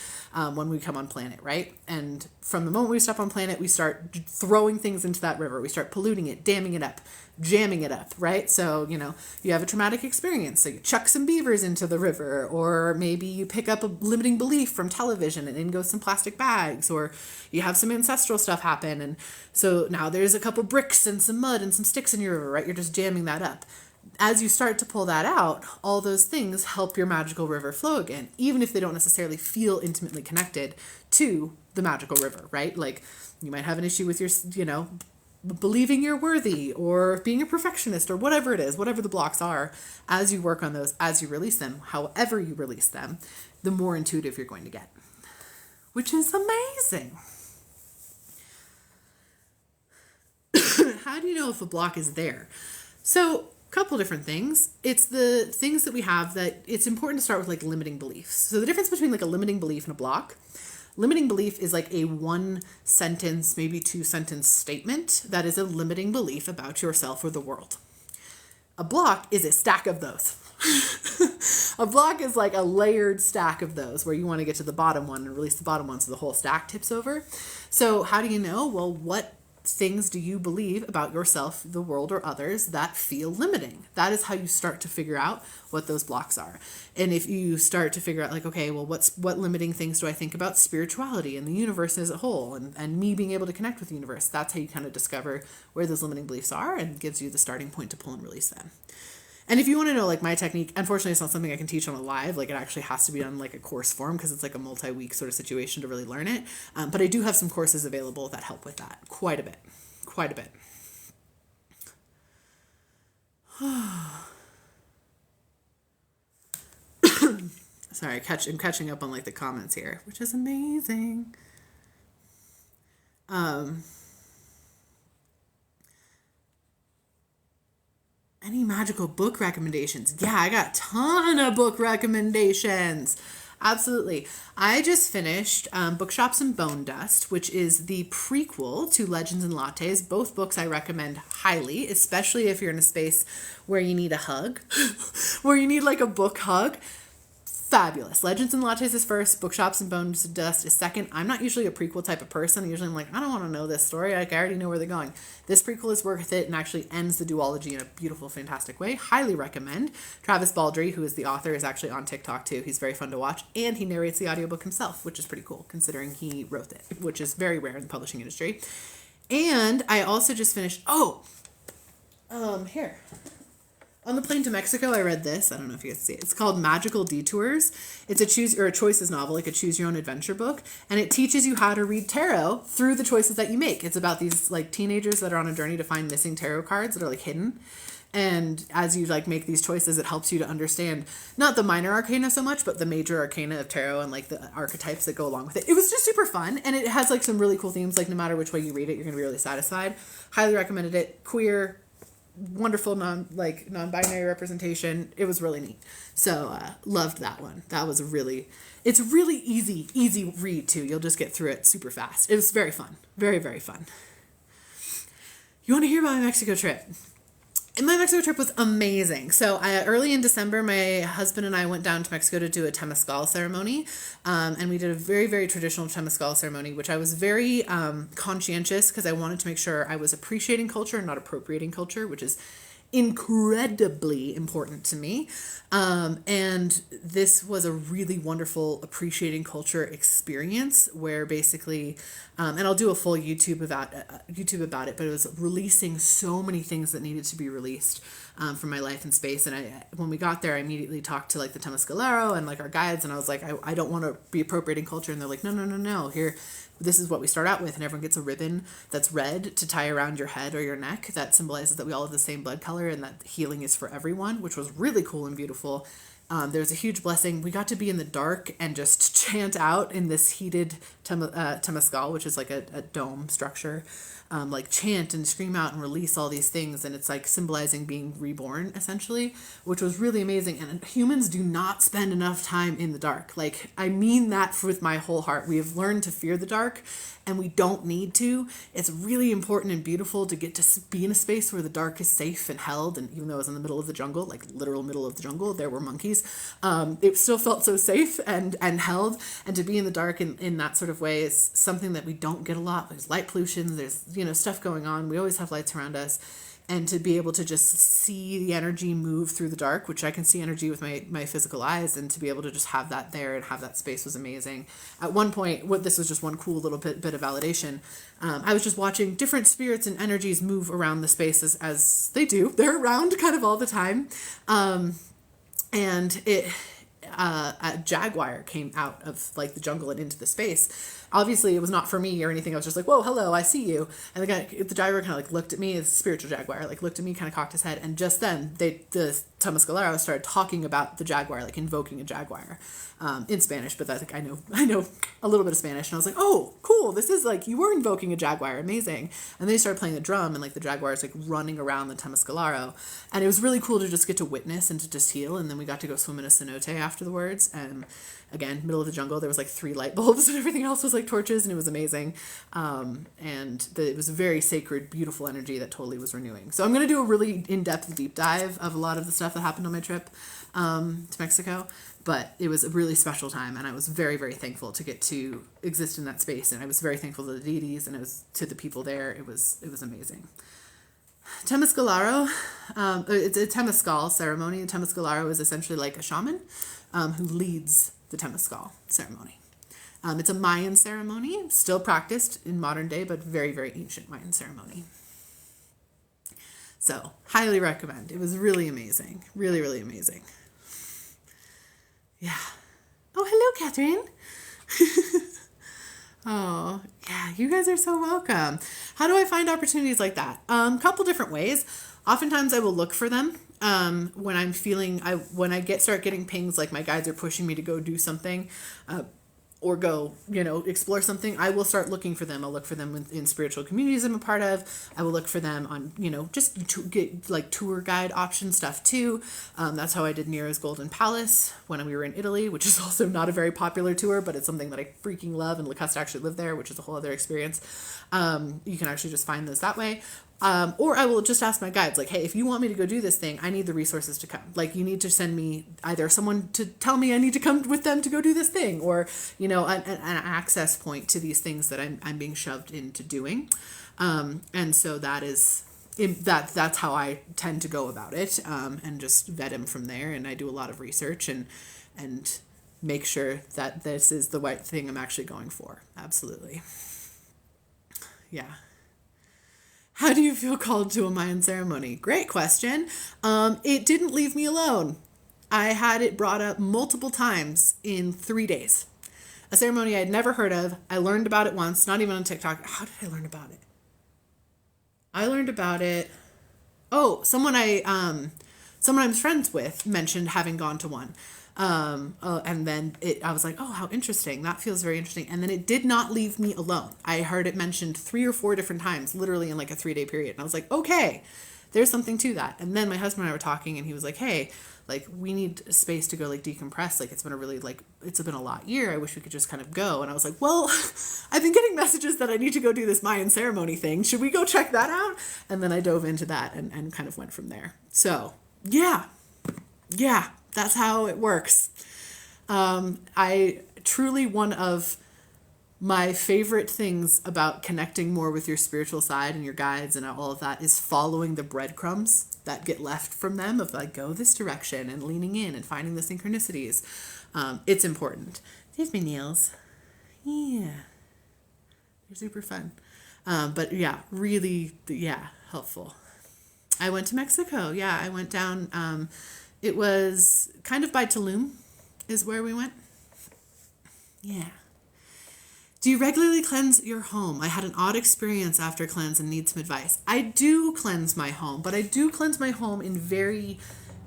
when we come on planet, right? And from the moment we step on planet, we start throwing things into that river. We start polluting it, damming it up, jamming it up, right? So, you have a traumatic experience, so you chuck some beavers into the river, or maybe you pick up a limiting belief from television and in goes some plastic bags, or you have some ancestral stuff happen, and so now there's a couple bricks and some mud and some sticks in your river, right? You're just jamming that up. As you start to pull that out, all those things help your magical river flow again, even if they don't necessarily feel intimately connected to the magical river, right? Like you might have an issue with your, believing you're worthy or being a perfectionist or whatever it is, whatever the blocks are, as you work on those, as you release them, however you release them, the more intuitive you're going to get, which is amazing. How do you know if a block is there? So couple different things. It's the things that we have that it's important to start with like limiting beliefs. So the difference between like a limiting belief and a block, limiting belief is like a 1 sentence, maybe 2 sentence statement that is a limiting belief about yourself or the world. A block is a stack of those. A block is like a layered stack of those where you want to get to the bottom one and release the bottom one so the whole stack tips over. So how do you know? Well, what things do you believe about yourself, the world, or others that feel limiting? That is how you start to figure out what those blocks are. And if you start to figure out like, okay, well, what limiting things do I think about spirituality and the universe as a whole, and me being able to connect with the universe, that's how you kind of discover where those limiting beliefs are, and gives you the starting point to pull and release them. And if you want to know like my technique, unfortunately it's not something I can teach on a live, like it actually has to be on like a course form, because it's like a multi-week sort of situation to really learn it. But I do have some courses available that help with that quite a bit. Sorry, I'm catching up on like the comments here, which is amazing. Any magical book recommendations? Yeah, I got a ton of book recommendations. Absolutely. I just finished Bookshops and Bone Dust, which is the prequel to Legends and Lattes. Both books I recommend highly, especially if you're in a space where you need a hug, where you need like a book hug. Fabulous. Legends and Lattes is first. Bookshops and Bone Dust is second. I'm not usually a prequel type of person. Usually I'm like, I don't want to know this story. Like, I already know where they're going. This prequel is worth it and actually ends the duology in a beautiful, fantastic way. Highly recommend. Travis Baldree, who is the author, is actually on TikTok too. He's very fun to watch, and he narrates the audiobook himself, which is pretty cool considering he wrote it, which is very rare in the publishing industry. And I also just finished, here. On the plane to Mexico, I read this. I don't know if you guys see it. It's called Magical Detours. It's a choices novel, like a choose your own adventure book. And it teaches you how to read tarot through the choices that you make. It's about these like teenagers that are on a journey to find missing tarot cards that are like hidden. And as you like make these choices, it helps you to understand not the minor arcana so much, but the major arcana of tarot and like the archetypes that go along with it. It was just super fun. And it has like some really cool themes. Like no matter which way you read it, you're going to be really satisfied. Highly recommended it. Queer, wonderful non-binary representation. It was really neat. So loved that one. That was it's a really easy read too. You'll just get through it super fast. It was very fun. Very, very fun. You want to hear about my Mexico trip? And my Mexico trip was amazing. So early in December, my husband and I went down to Mexico to do a Temazcal ceremony. And we did a very, very traditional Temazcal ceremony, which I was very conscientious because I wanted to make sure I was appreciating culture and not appropriating culture, which is incredibly important to me. And this was a really wonderful appreciating culture experience where basically, and I'll do a full YouTube about it, but it was releasing so many things that needed to be released from my life and space. And when we got there, I immediately talked to like the Temazcalero and like our guides, and I was like, I don't want to be appropriating culture. And they're like, no, here, this is what we start out with. And everyone gets a ribbon that's red to tie around your head or your neck that symbolizes that we all have the same blood color and that healing is for everyone, which was really cool and beautiful. There's a huge blessing. We got to be in the dark and just chant out in this heated temazcal, which is like a dome structure, like chant and scream out and release all these things. And it's like symbolizing being reborn essentially, which was really amazing. And humans do not spend enough time in the dark. Like, I mean that with my whole heart. We have learned to fear the dark and we don't need to. It's really important and beautiful to get to be in a space where the dark is safe and held. And even though I was in the middle of the jungle, like literal middle of the jungle, there were monkeys. It still felt so safe and held. And to be in the dark in that sort of way is something that we don't get a lot. There's light pollution. There's, stuff going on. We always have lights around us. And to be able to just see the energy move through the dark, which I can see energy with my physical eyes, and to be able to just have that there and have that space was amazing. At one point, this was just one cool little bit of validation. I was just watching different spirits and energies move around the spaces as they do. They're around kind of all the time. And a jaguar came out of like the jungle and into the space. Obviously, it was not for me or anything. I was just like, whoa, hello, I see you. And the jaguar kind of like looked at me, as a spiritual jaguar, like looked at me, kind of cocked his head. And just then, the Temazcalero started talking about the jaguar, like invoking a jaguar in Spanish. But that's like, I know a little bit of Spanish. And I was like, oh, cool. This is like, you were invoking a jaguar. Amazing. And then they started playing the drum, and like the jaguar is like running around the Temazcalero. And it was really cool to just get to witness and to just heal. And then we got to go swim in a cenote afterwards. And again, middle of the jungle, there was like 3 light bulbs and everything else was like torches, and it was amazing. It was a very sacred, beautiful energy that totally was renewing. So I'm going to do a really in-depth deep dive of a lot of the stuff that happened on my trip. to Mexico, but it was a really special time, and I was very, very thankful to get to exist in that space, and I was very thankful to the deities, and it was to the people there. It was amazing. Temescalaro, it's a Temescal ceremony. Temescalaro is essentially like a shaman who leads the Temescal ceremony. It's a Mayan ceremony, still practiced in modern day, but very, very ancient Mayan ceremony. So, highly recommend. It was really amazing. Really, really amazing. Yeah. Oh, hello, Catherine. Oh, yeah, you guys are so welcome. How do I find opportunities like that? Couple different ways. Oftentimes I will look for them. When I'm feeling, when I start getting pings, like my guides are pushing me to go do something, or go, explore something, I will start looking for them. I'll look for them in spiritual communities I'm a part of. I will look for them on, just to get like tour guide option stuff too. That's how I did Nero's Golden Palace when we were in Italy, which is also not a very popular tour, but it's something that I freaking love. And Lacoste actually lived there, which is a whole other experience. You can actually just find those that way. Or I will just ask my guides, like, hey, if you want me to go do this thing, I need the resources to come. Like, you need to send me either someone to tell me I need to come with them to go do this thing, or, an access point to these things that I'm being shoved into doing. And so that's how I tend to go about it, and just vet them from there. And I do a lot of research and make sure that this is the right thing I'm actually going for. Absolutely. Yeah. How do you feel called to a Mayan ceremony? Great question. It didn't leave me alone. I had it brought up multiple times in 3 days. A ceremony I had never heard of. I learned about it once, not even on TikTok. How did I learn about it? I learned about it. Oh, someone I'm friends with mentioned having gone to one. And then I was like, oh, how interesting. That feels very interesting. And then it did not leave me alone. I heard it mentioned 3 or 4 different times, literally in like a 3-day period. And I was like, okay, there's something to that. And then my husband and I were talking, and he was like, hey, like, we need a space to go like decompress. Like, it's been a lot year. I wish we could just kind of go. And I was like, well, I've been getting messages that I need to go do this Mayan ceremony thing. Should we go check that out? And then I dove into that and kind of went from there. So yeah. That's how it works. I truly, one of my favorite things about connecting more with your spiritual side and your guides and all of that is following the breadcrumbs that get left from them of like, go this direction and leaning in and finding the synchronicities. It's important. There's my nails. Yeah. They're super fun. But yeah, really, helpful. I went to Mexico. Yeah, I went down, it was kind of by Tulum is where we went. Yeah. Do you regularly cleanse your home? I had an odd experience after cleanse and need some advice. I do cleanse my home, but I do cleanse my home in very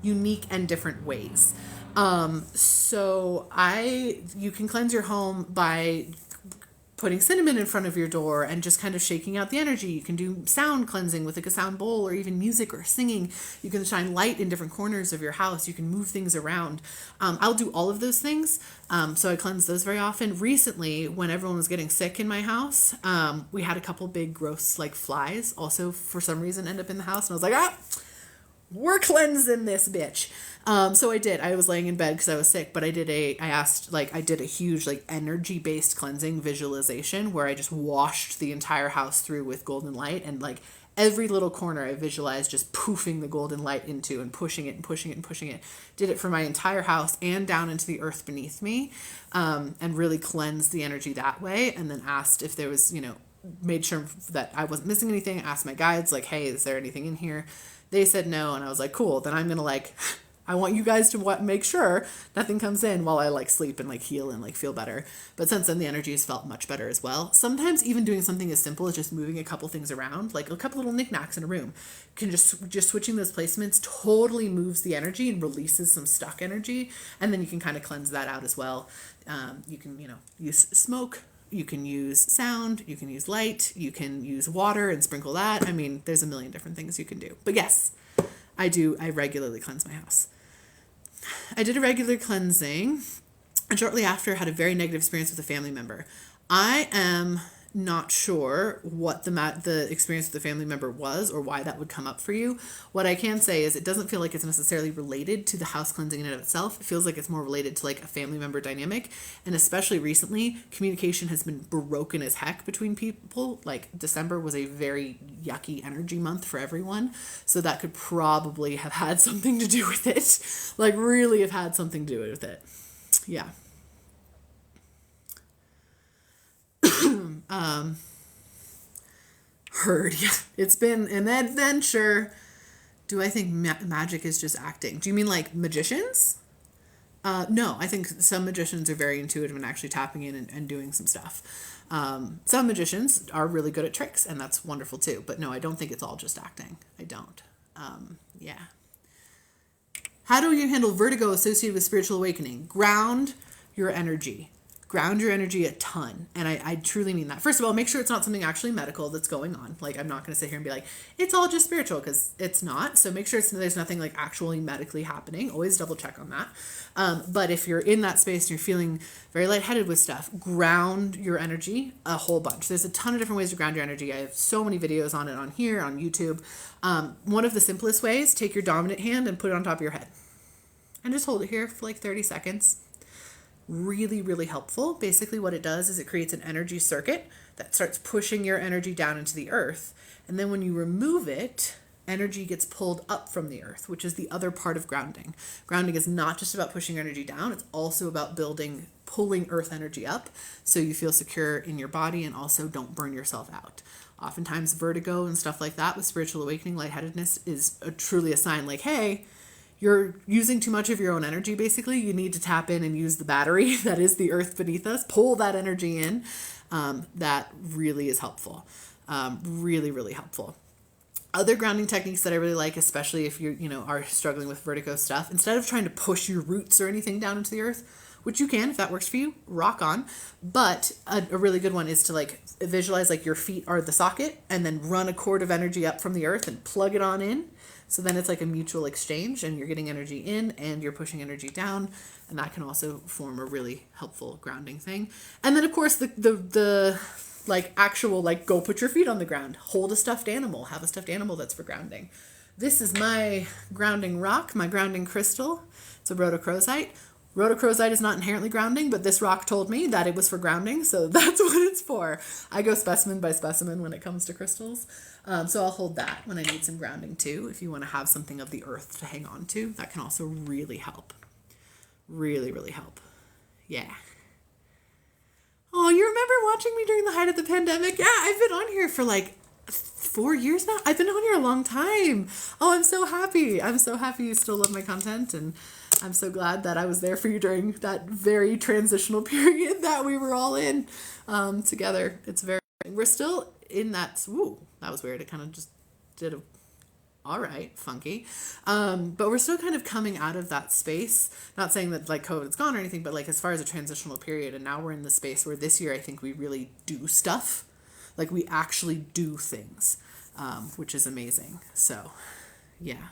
unique and different ways. So you can cleanse your home by putting cinnamon in front of your door and just kind of shaking out the energy. You can do sound cleansing with like a sound bowl or even music or singing. You can shine light in different corners of your house. You can move things around. I'll do all of those things. So I cleanse those very often. Recently, when everyone was getting sick in my house, we had a couple big gross like flies also for some reason end up in the house. And I was like, we're cleansing this bitch. So I did. I was laying in bed because I was sick, but I did a huge like energy-based cleansing visualization where I just washed the entire house through with golden light, and like every little corner I visualized just poofing the golden light into and pushing it and pushing it and pushing it. Did it for my entire house and down into the earth beneath me, and really cleansed the energy that way. And then asked if there was, made sure that I wasn't missing anything. Asked my guides like, hey, is there anything in here? They said no, and I was like, cool, then I'm gonna I want you guys to make sure nothing comes in while I like sleep and like heal and like feel better. But since then the energy has felt much better as well. Sometimes even doing something as simple as just moving a couple things around, like a couple little knickknacks in a room, can just switching those placements totally moves the energy and releases some stuck energy. And then you can kind of cleanse that out as well. You can, use smoke. You can use sound, you can use light, you can use water and sprinkle that. I mean, there's a million different things you can do. But yes, I regularly cleanse my house. I did a regular cleansing and shortly after had a very negative experience with a family member. I am not sure what the experience with the family member was or why that would come up for you, what I can say is it doesn't feel like it's necessarily related to the house cleansing in and of itself. It feels like it's more related to like a family member dynamic. And especially recently, communication has been broken as heck between people. Like December was a very yucky energy month for everyone. So that could probably have had something to do with it. Like really have had something to do with it. Yeah. Heard. Yeah, it's been an adventure. Do I think magic is just acting? Do you mean like magicians? No, I think some magicians are very intuitive and actually tapping in and doing some stuff. Some magicians are really good at tricks, and that's wonderful too. But no, I don't think it's all just acting. I don't. Yeah. How do you handle vertigo associated with spiritual awakening? Ground your energy. Ground your energy a ton. And I truly mean that. First of all, make sure it's not something actually medical that's going on. Like, I'm not going to sit here and be like, it's all just spiritual, because it's not. So make sure there's nothing like actually medically happening. Always double check on that. But if you're in that space and you're feeling very lightheaded with stuff, ground your energy a whole bunch. There's a ton of different ways to ground your energy. I have so many videos on it on here, on YouTube. One of the simplest ways, take your dominant hand and put it on top of your head. And just hold it here for like 30 seconds. Really, really helpful. Basically what it does is it creates an energy circuit that starts pushing your energy down into the earth. And then when you remove it, energy gets pulled up from the earth, which is the other part of grounding. Grounding is not just about pushing energy down. It's also about pulling earth energy up so you feel secure in your body and also don't burn yourself out. Oftentimes vertigo and stuff like that with spiritual awakening, lightheadedness is truly a sign like, hey, you're using too much of your own energy, basically. You need to tap in and use the battery that is the earth beneath us. Pull that energy in. That really is helpful. Really, really helpful. Other grounding techniques that I really like, especially if you are struggling with vertigo stuff, instead of trying to push your roots or anything down into the earth, which you can if that works for you, rock on. But a really good one is to like visualize like your feet are the socket and then run a cord of energy up from the earth and plug it on in. So then it's like a mutual exchange and you're getting energy in and you're pushing energy down. And that can also form a really helpful grounding thing. And then of course the like actual, like go put your feet on the ground, hold a stuffed animal, have a stuffed animal that's for grounding. This is my grounding rock, my grounding crystal. It's a rhodochrosite. Rhodochrosite is not inherently grounding, but this rock told me that it was for grounding, so that's what it's for. I go specimen by specimen when it comes to crystals. So I'll hold that when I need some grounding too. If you want to have something of the earth to hang on to, that can also really help. Really, really help. Yeah. Oh, you remember watching me during the height of the pandemic? Yeah, I've been on here for like 4 years now. I've been on here a long time. Oh, I'm so happy. I'm so happy you still love my content, and I'm so glad that I was there for you during that very transitional period that we were all in together. We're still in that. Ooh, that was weird. It kind of just did all right, funky. But we're still kind of coming out of that space. Not saying that like COVID's gone or anything, but like as far as a transitional period, and now we're in the space where this year I think we really do stuff. Like we actually do things, which is amazing. So yeah,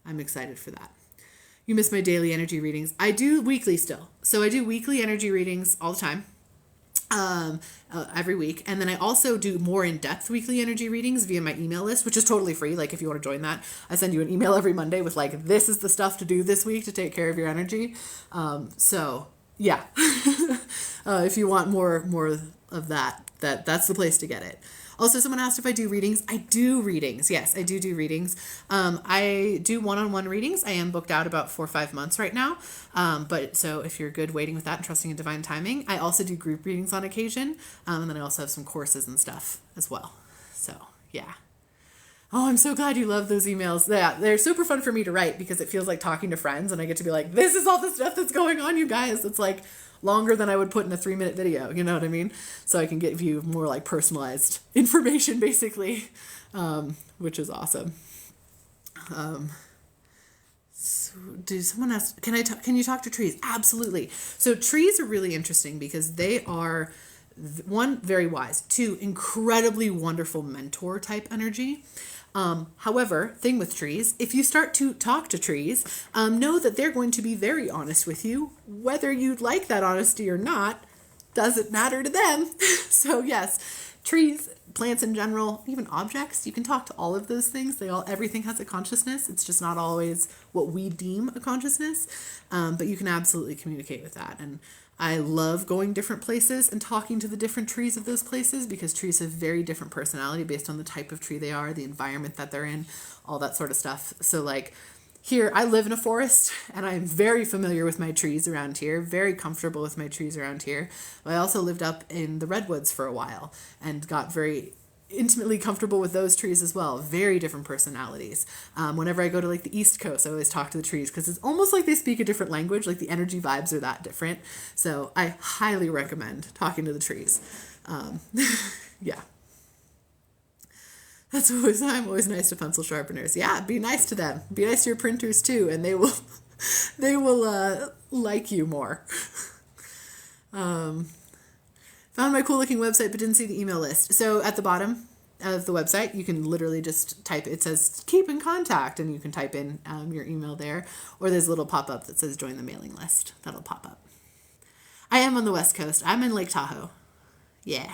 I'm excited for that. You missed my daily energy readings. I do weekly still. So I do weekly energy readings all the time, every week. And then I also do more in-depth weekly energy readings via my email list, which is totally free. Like if you want to join that, I send you an email every Monday with like, this is the stuff to do this week to take care of your energy. So yeah, if you want more of that's the place to get it. Also, someone asked if I do readings. I do readings. Yes, I do readings. I do one-on-one readings. I am booked out about 4 or 5 months right now. But so if you're good waiting with that and trusting in divine timing, I also do group readings on occasion. And then I also have some courses and stuff as well. So yeah. Oh, I'm so glad you love those emails. Yeah, they're super fun for me to write because it feels like talking to friends and I get to be like, this is all the stuff that's going on, you guys. It's like longer than I would put in a 3-minute video. You know what I mean? So I can give you more like personalized information basically, which is awesome. So did someone ask, can you talk to trees? Absolutely. So trees are really interesting because they are, one, very wise, two, incredibly wonderful mentor type energy. However, thing with trees, if you start to talk to trees, know that they're going to be very honest with you. Whether you'd like that honesty or not, doesn't matter to them. So yes, trees, plants in general, even objects. You can talk to all of those things. Everything has a consciousness. It's just not always what we deem a consciousness, but you can absolutely communicate with that. And I love going different places and talking to the different trees of those places, because trees have very different personality based on the type of tree they are, the environment that they're in, all that sort of stuff. So like here, I live in a forest and I'm very familiar with my trees around here, very comfortable with my trees around here. I also lived up in the redwoods for a while and got very intimately comfortable with those trees as well. Very different personalities. Whenever I go to like the East Coast, I always talk to the trees because it's almost like they speak a different language. Like the energy vibes are that different. So I highly recommend talking to the trees. Yeah. I'm always nice to pencil sharpeners. Yeah, be nice to them. Be nice to your printers too, and they will like you more. Found my cool looking website but didn't see the email list. So at the bottom of the website, you can literally just type, it says keep in contact, and you can type in your email there, or there's a little pop-up that says join the mailing list. That'll pop up. I am on the West Coast. I'm in Lake Tahoe. Yeah.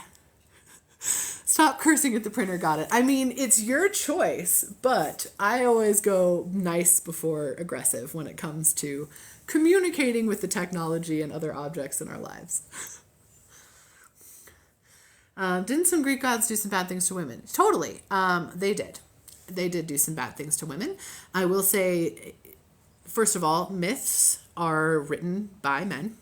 Stop cursing at the printer, got it. I mean, it's your choice, but I always go nice before aggressive when it comes to communicating with the technology and other objects in our lives. Didn't some Greek gods do some bad things to women? Totally. They did. They did do some bad things to women. I will say, first of all, myths are written by men.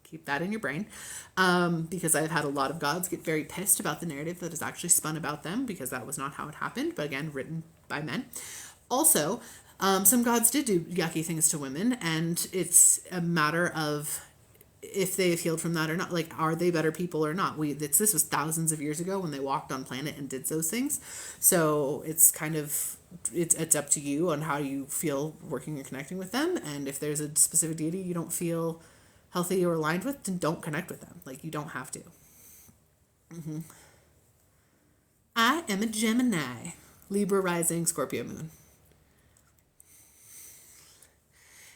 Keep that in your brain. Because I've had a lot of gods get very pissed about the narrative that is actually spun about them, because that was not how it happened, but again, written by men. Also, some gods did do yucky things to women, and it's a matter of if they have healed from that or not. Like, are they better people or not? This was thousands of years ago when they walked on planet and did those things. So it's kind of, it's up to you on how you feel working and connecting with them. And if there's a specific deity you don't feel healthy or aligned with, then don't connect with them. Like, you don't have to. I am a Gemini, Libra rising, Scorpio moon.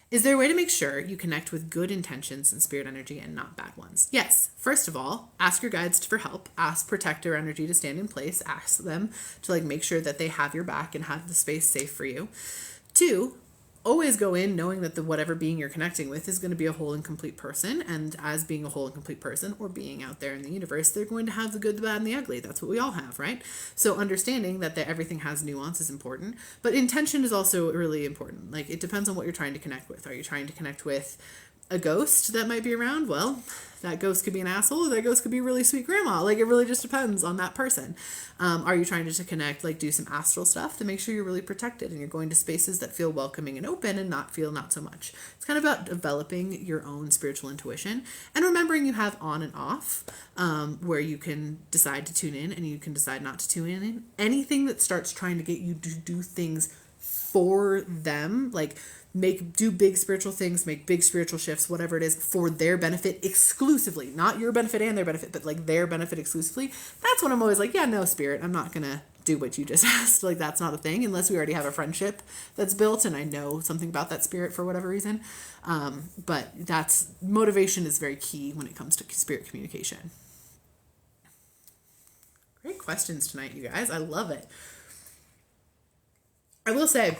Is there a way to make sure you connect with good intentions and spirit energy and not bad ones? Yes. First of all, ask your guides for help. Ask protector energy to stand in place. Ask them to make sure that they have your back and have the space safe for you. 2, always go in knowing that whatever being you're connecting with is going to be a whole and complete person. And as being a whole and complete person, or being out there in the universe, they're going to have the good, the bad, and the ugly. That's what we all have, right? So understanding that everything has nuance is important. But intention is also really important. Like, it depends on what you're trying to connect with. Are you trying to connect with a ghost that might be around? Well, that ghost could be an asshole, or that ghost could be really sweet grandma. Like, it really just depends on that person. Are you trying to connect, do some astral stuff to make sure you're really protected and you're going to spaces that feel welcoming and open and not feel not so much? It's kind of about developing your own spiritual intuition and remembering you have on and off, where you can decide to tune in and you can decide not to tune in. Anything that starts trying to get you to do things for them, do big spiritual things, make big spiritual shifts, whatever it is, for their benefit exclusively, not your benefit and their benefit, but their benefit exclusively. That's when I'm always yeah, no, spirit, I'm not going to do what you just asked. That's not a thing unless we already have a friendship that's built and I know something about that spirit for whatever reason. But motivation is very key when it comes to spirit communication. Great questions tonight, you guys. I love it. I will say,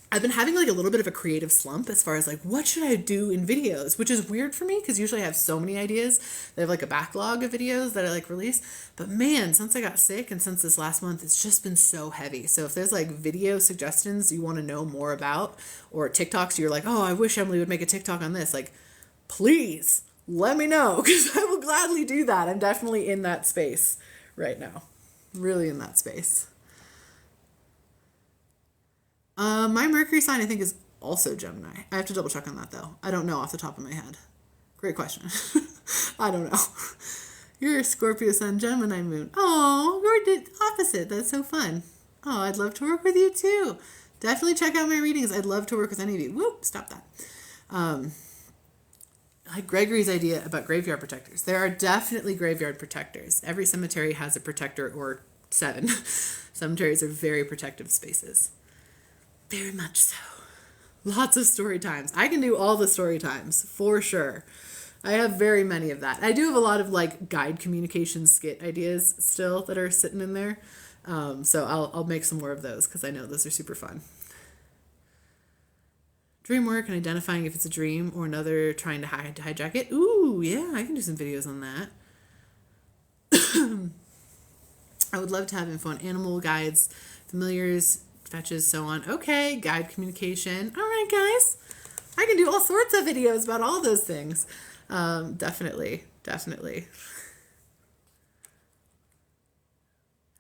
I've been having a little bit of a creative slump as far as what should I do in videos, which is weird for me because usually I have so many ideas. I have a backlog of videos that I release. But man, since I got sick and since this last month, it's just been so heavy. So if there's video suggestions you want to know more about, or TikToks you're oh, I wish Emily would make a TikTok on this, please let me know, because I will gladly do that. I'm definitely in that space right now. Really in that space. My Mercury sign, I think, is also Gemini. I have to double check on that, though. I don't know off the top of my head. Great question. I don't know. You're a Scorpio sun, Gemini moon. Oh, we're the opposite. That's so fun. Oh, I'd love to work with you, too. Definitely check out my readings. I'd love to work with any of you. Whoop, stop that. Gregory's idea about graveyard protectors. There are definitely graveyard protectors. Every cemetery has a protector, or 7. Cemeteries are very protective spaces. Very much so. Lots of story times. I can do all the story times for sure. I have very many of that. I do have a lot of like guide communication skit ideas still that are sitting in there. So I'll make some more of those because I know those are super fun. Dream work and identifying if it's a dream or another trying to hijack it. Ooh, yeah, I can do some videos on that. I would love to have info on animal guides, familiars, fetches, so on. Okay, guide communication. All right, guys. I can do all sorts of videos about all those things. Definitely.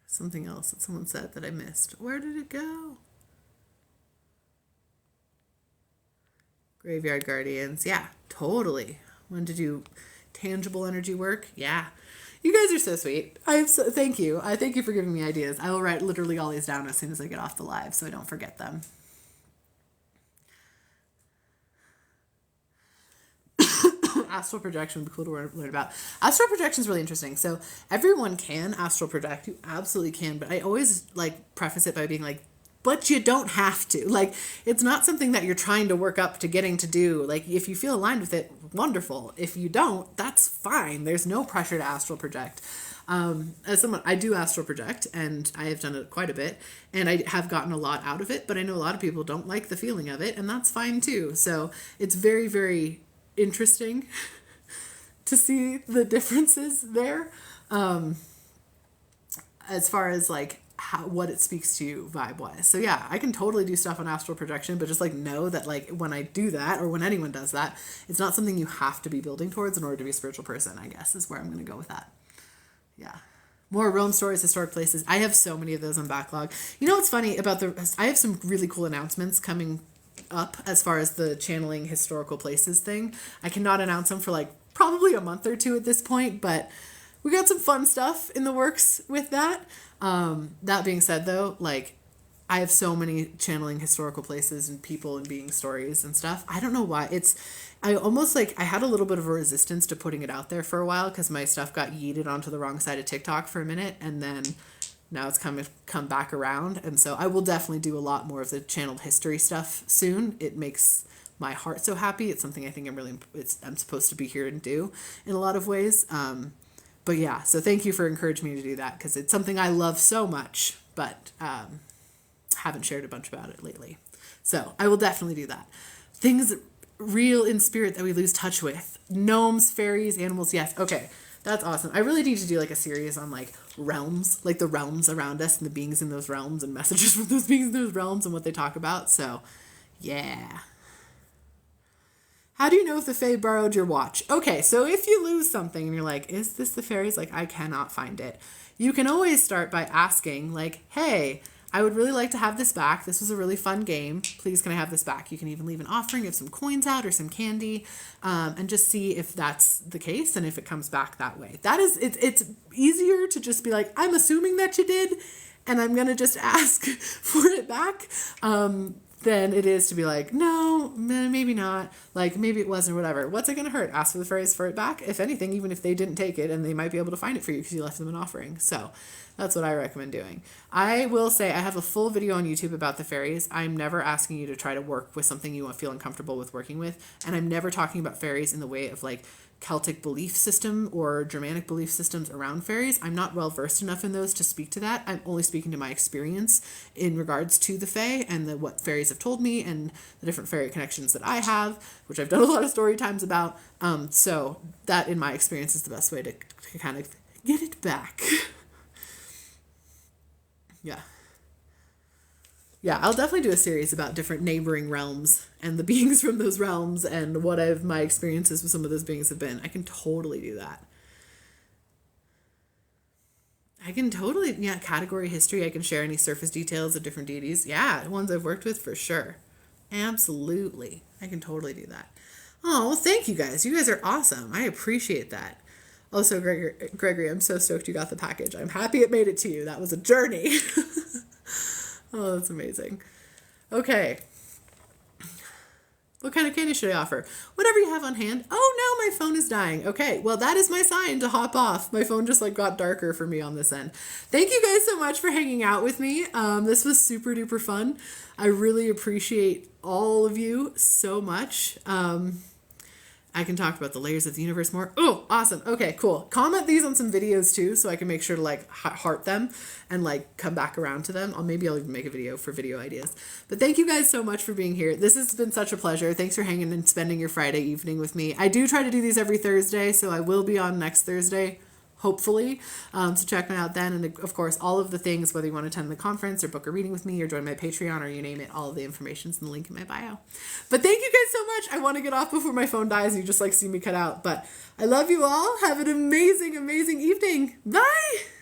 Something else that someone said that I missed. Where did it go? Graveyard Guardians. Yeah, totally. Want to do tangible energy work? Yeah. You guys are so sweet. Thank you. I thank you for giving me ideas. I will write literally all these down as soon as I get off the live so I don't forget them. Astral projection would be cool to learn about. Astral projection is really interesting. So everyone can astral project. You absolutely can. But I always like preface it by being like, but you don't have to. Like, it's not something that you're trying to work up to getting to do. Like, if you feel aligned with it, wonderful. If you don't, that's fine. There's no pressure to astral project. As someone, I do astral project, and I have done it quite a bit, and I have gotten a lot out of it, but I know a lot of people don't like the feeling of it, and that's fine too. So it's very, very interesting to see the differences there. As far as like, what it speaks to you vibe wise. So yeah, I can totally do stuff on astral projection, but just like know that like when I do that or when anyone does that, it's not something you have to be building towards in order to be a spiritual person, I guess is where I'm going to go with that. Yeah. More realm stories, historic places. I have so many of those on backlog. You know what's funny about I have some really cool announcements coming up as far as the channeling historical places thing. I cannot announce them for like probably a month or two at this point, but we got some fun stuff in the works with that. That being said though, like I have so many channeling historical places and people and being stories and stuff. I don't know why. I almost like I had a little bit of a resistance to putting it out there for a while because my stuff got yeeted onto the wrong side of TikTok for a minute, and then now it's come back around. And so I will definitely do a lot more of the channeled history stuff soon. It makes my heart so happy. It's something I think I'm supposed to be here and do in a lot of ways. But yeah, so thank you for encouraging me to do that because it's something I love so much, but haven't shared a bunch about it lately. So I will definitely do that. Things real in spirit that we lose touch with. Gnomes, fairies, animals. Yes. Okay. That's awesome. I really need to do like a series on like realms, like the realms around us and the beings in those realms and messages from those beings in those realms and what they talk about. So yeah. How do you know if the Fae borrowed your watch? Okay, so if you lose something and you're like, is this the fairies? Like, I cannot find it. You can always start by asking, like, hey, I would really like to have this back. This was a really fun game. Please, can I have this back? You can even leave an offering of some coins out or some candy, and just see if that's the case and if it comes back that way. It's easier to just be like, I'm assuming that you did, and I'm going to just ask for it back. Than it is to be like, no, maybe not. Like, maybe it wasn't, or whatever. What's it going to hurt? Ask for the fairies for it back. If anything, even if they didn't take it, and they might be able to find it for you because you left them an offering. So that's what I recommend doing. I will say I have a full video on YouTube about the fairies. I'm never asking you to try to work with something you feel uncomfortable with working with. And I'm never talking about fairies in the way of like Celtic belief system or Germanic belief systems around fairies. I'm not well versed enough in those to speak to that. I'm only speaking to my experience in regards to the Fae and what fairies have told me and the different fairy connections that I have, which I've done a lot of story times about. So that in my experience is the best way to kind of get it back. Yeah. Yeah, I'll definitely do a series about different neighboring realms and the beings from those realms and what my experiences with some of those beings have been. I can totally do that. I can totally, category history. I can share any surface details of different deities. Yeah, ones I've worked with for sure. Absolutely. I can totally do that. Oh, well, thank you guys. You guys are awesome. I appreciate that. Also, Gregory, I'm so stoked you got the package. I'm happy it made it to you. That was a journey. Oh, that's amazing. Okay. What kind of candy should I offer? Whatever you have on hand. Oh no, my phone is dying. Okay, well that is my sign to hop off. My phone just like got darker for me on this end. Thank you guys so much for hanging out with me. This was super duper fun. I really appreciate all of you so much. I I can talk about the layers of the universe more. Oh, awesome. Okay, cool. Comment these on some videos too, so I can make sure to like heart them and like come back around to them. Maybe I'll even make a video for video ideas. But thank you guys so much for being here. This has been such a pleasure. Thanks for hanging and spending your Friday evening with me. I do try to do these every Thursday, so I will be on next Thursday, hopefully. So check me out then. And of course, all of the things, whether you want to attend the conference or book a reading with me or join my Patreon or you name it, all of the information's in the link in my bio. But thank you guys so much. I want to get off before my phone dies and you just like see me cut out. But I love you all. Have an amazing, amazing evening. Bye.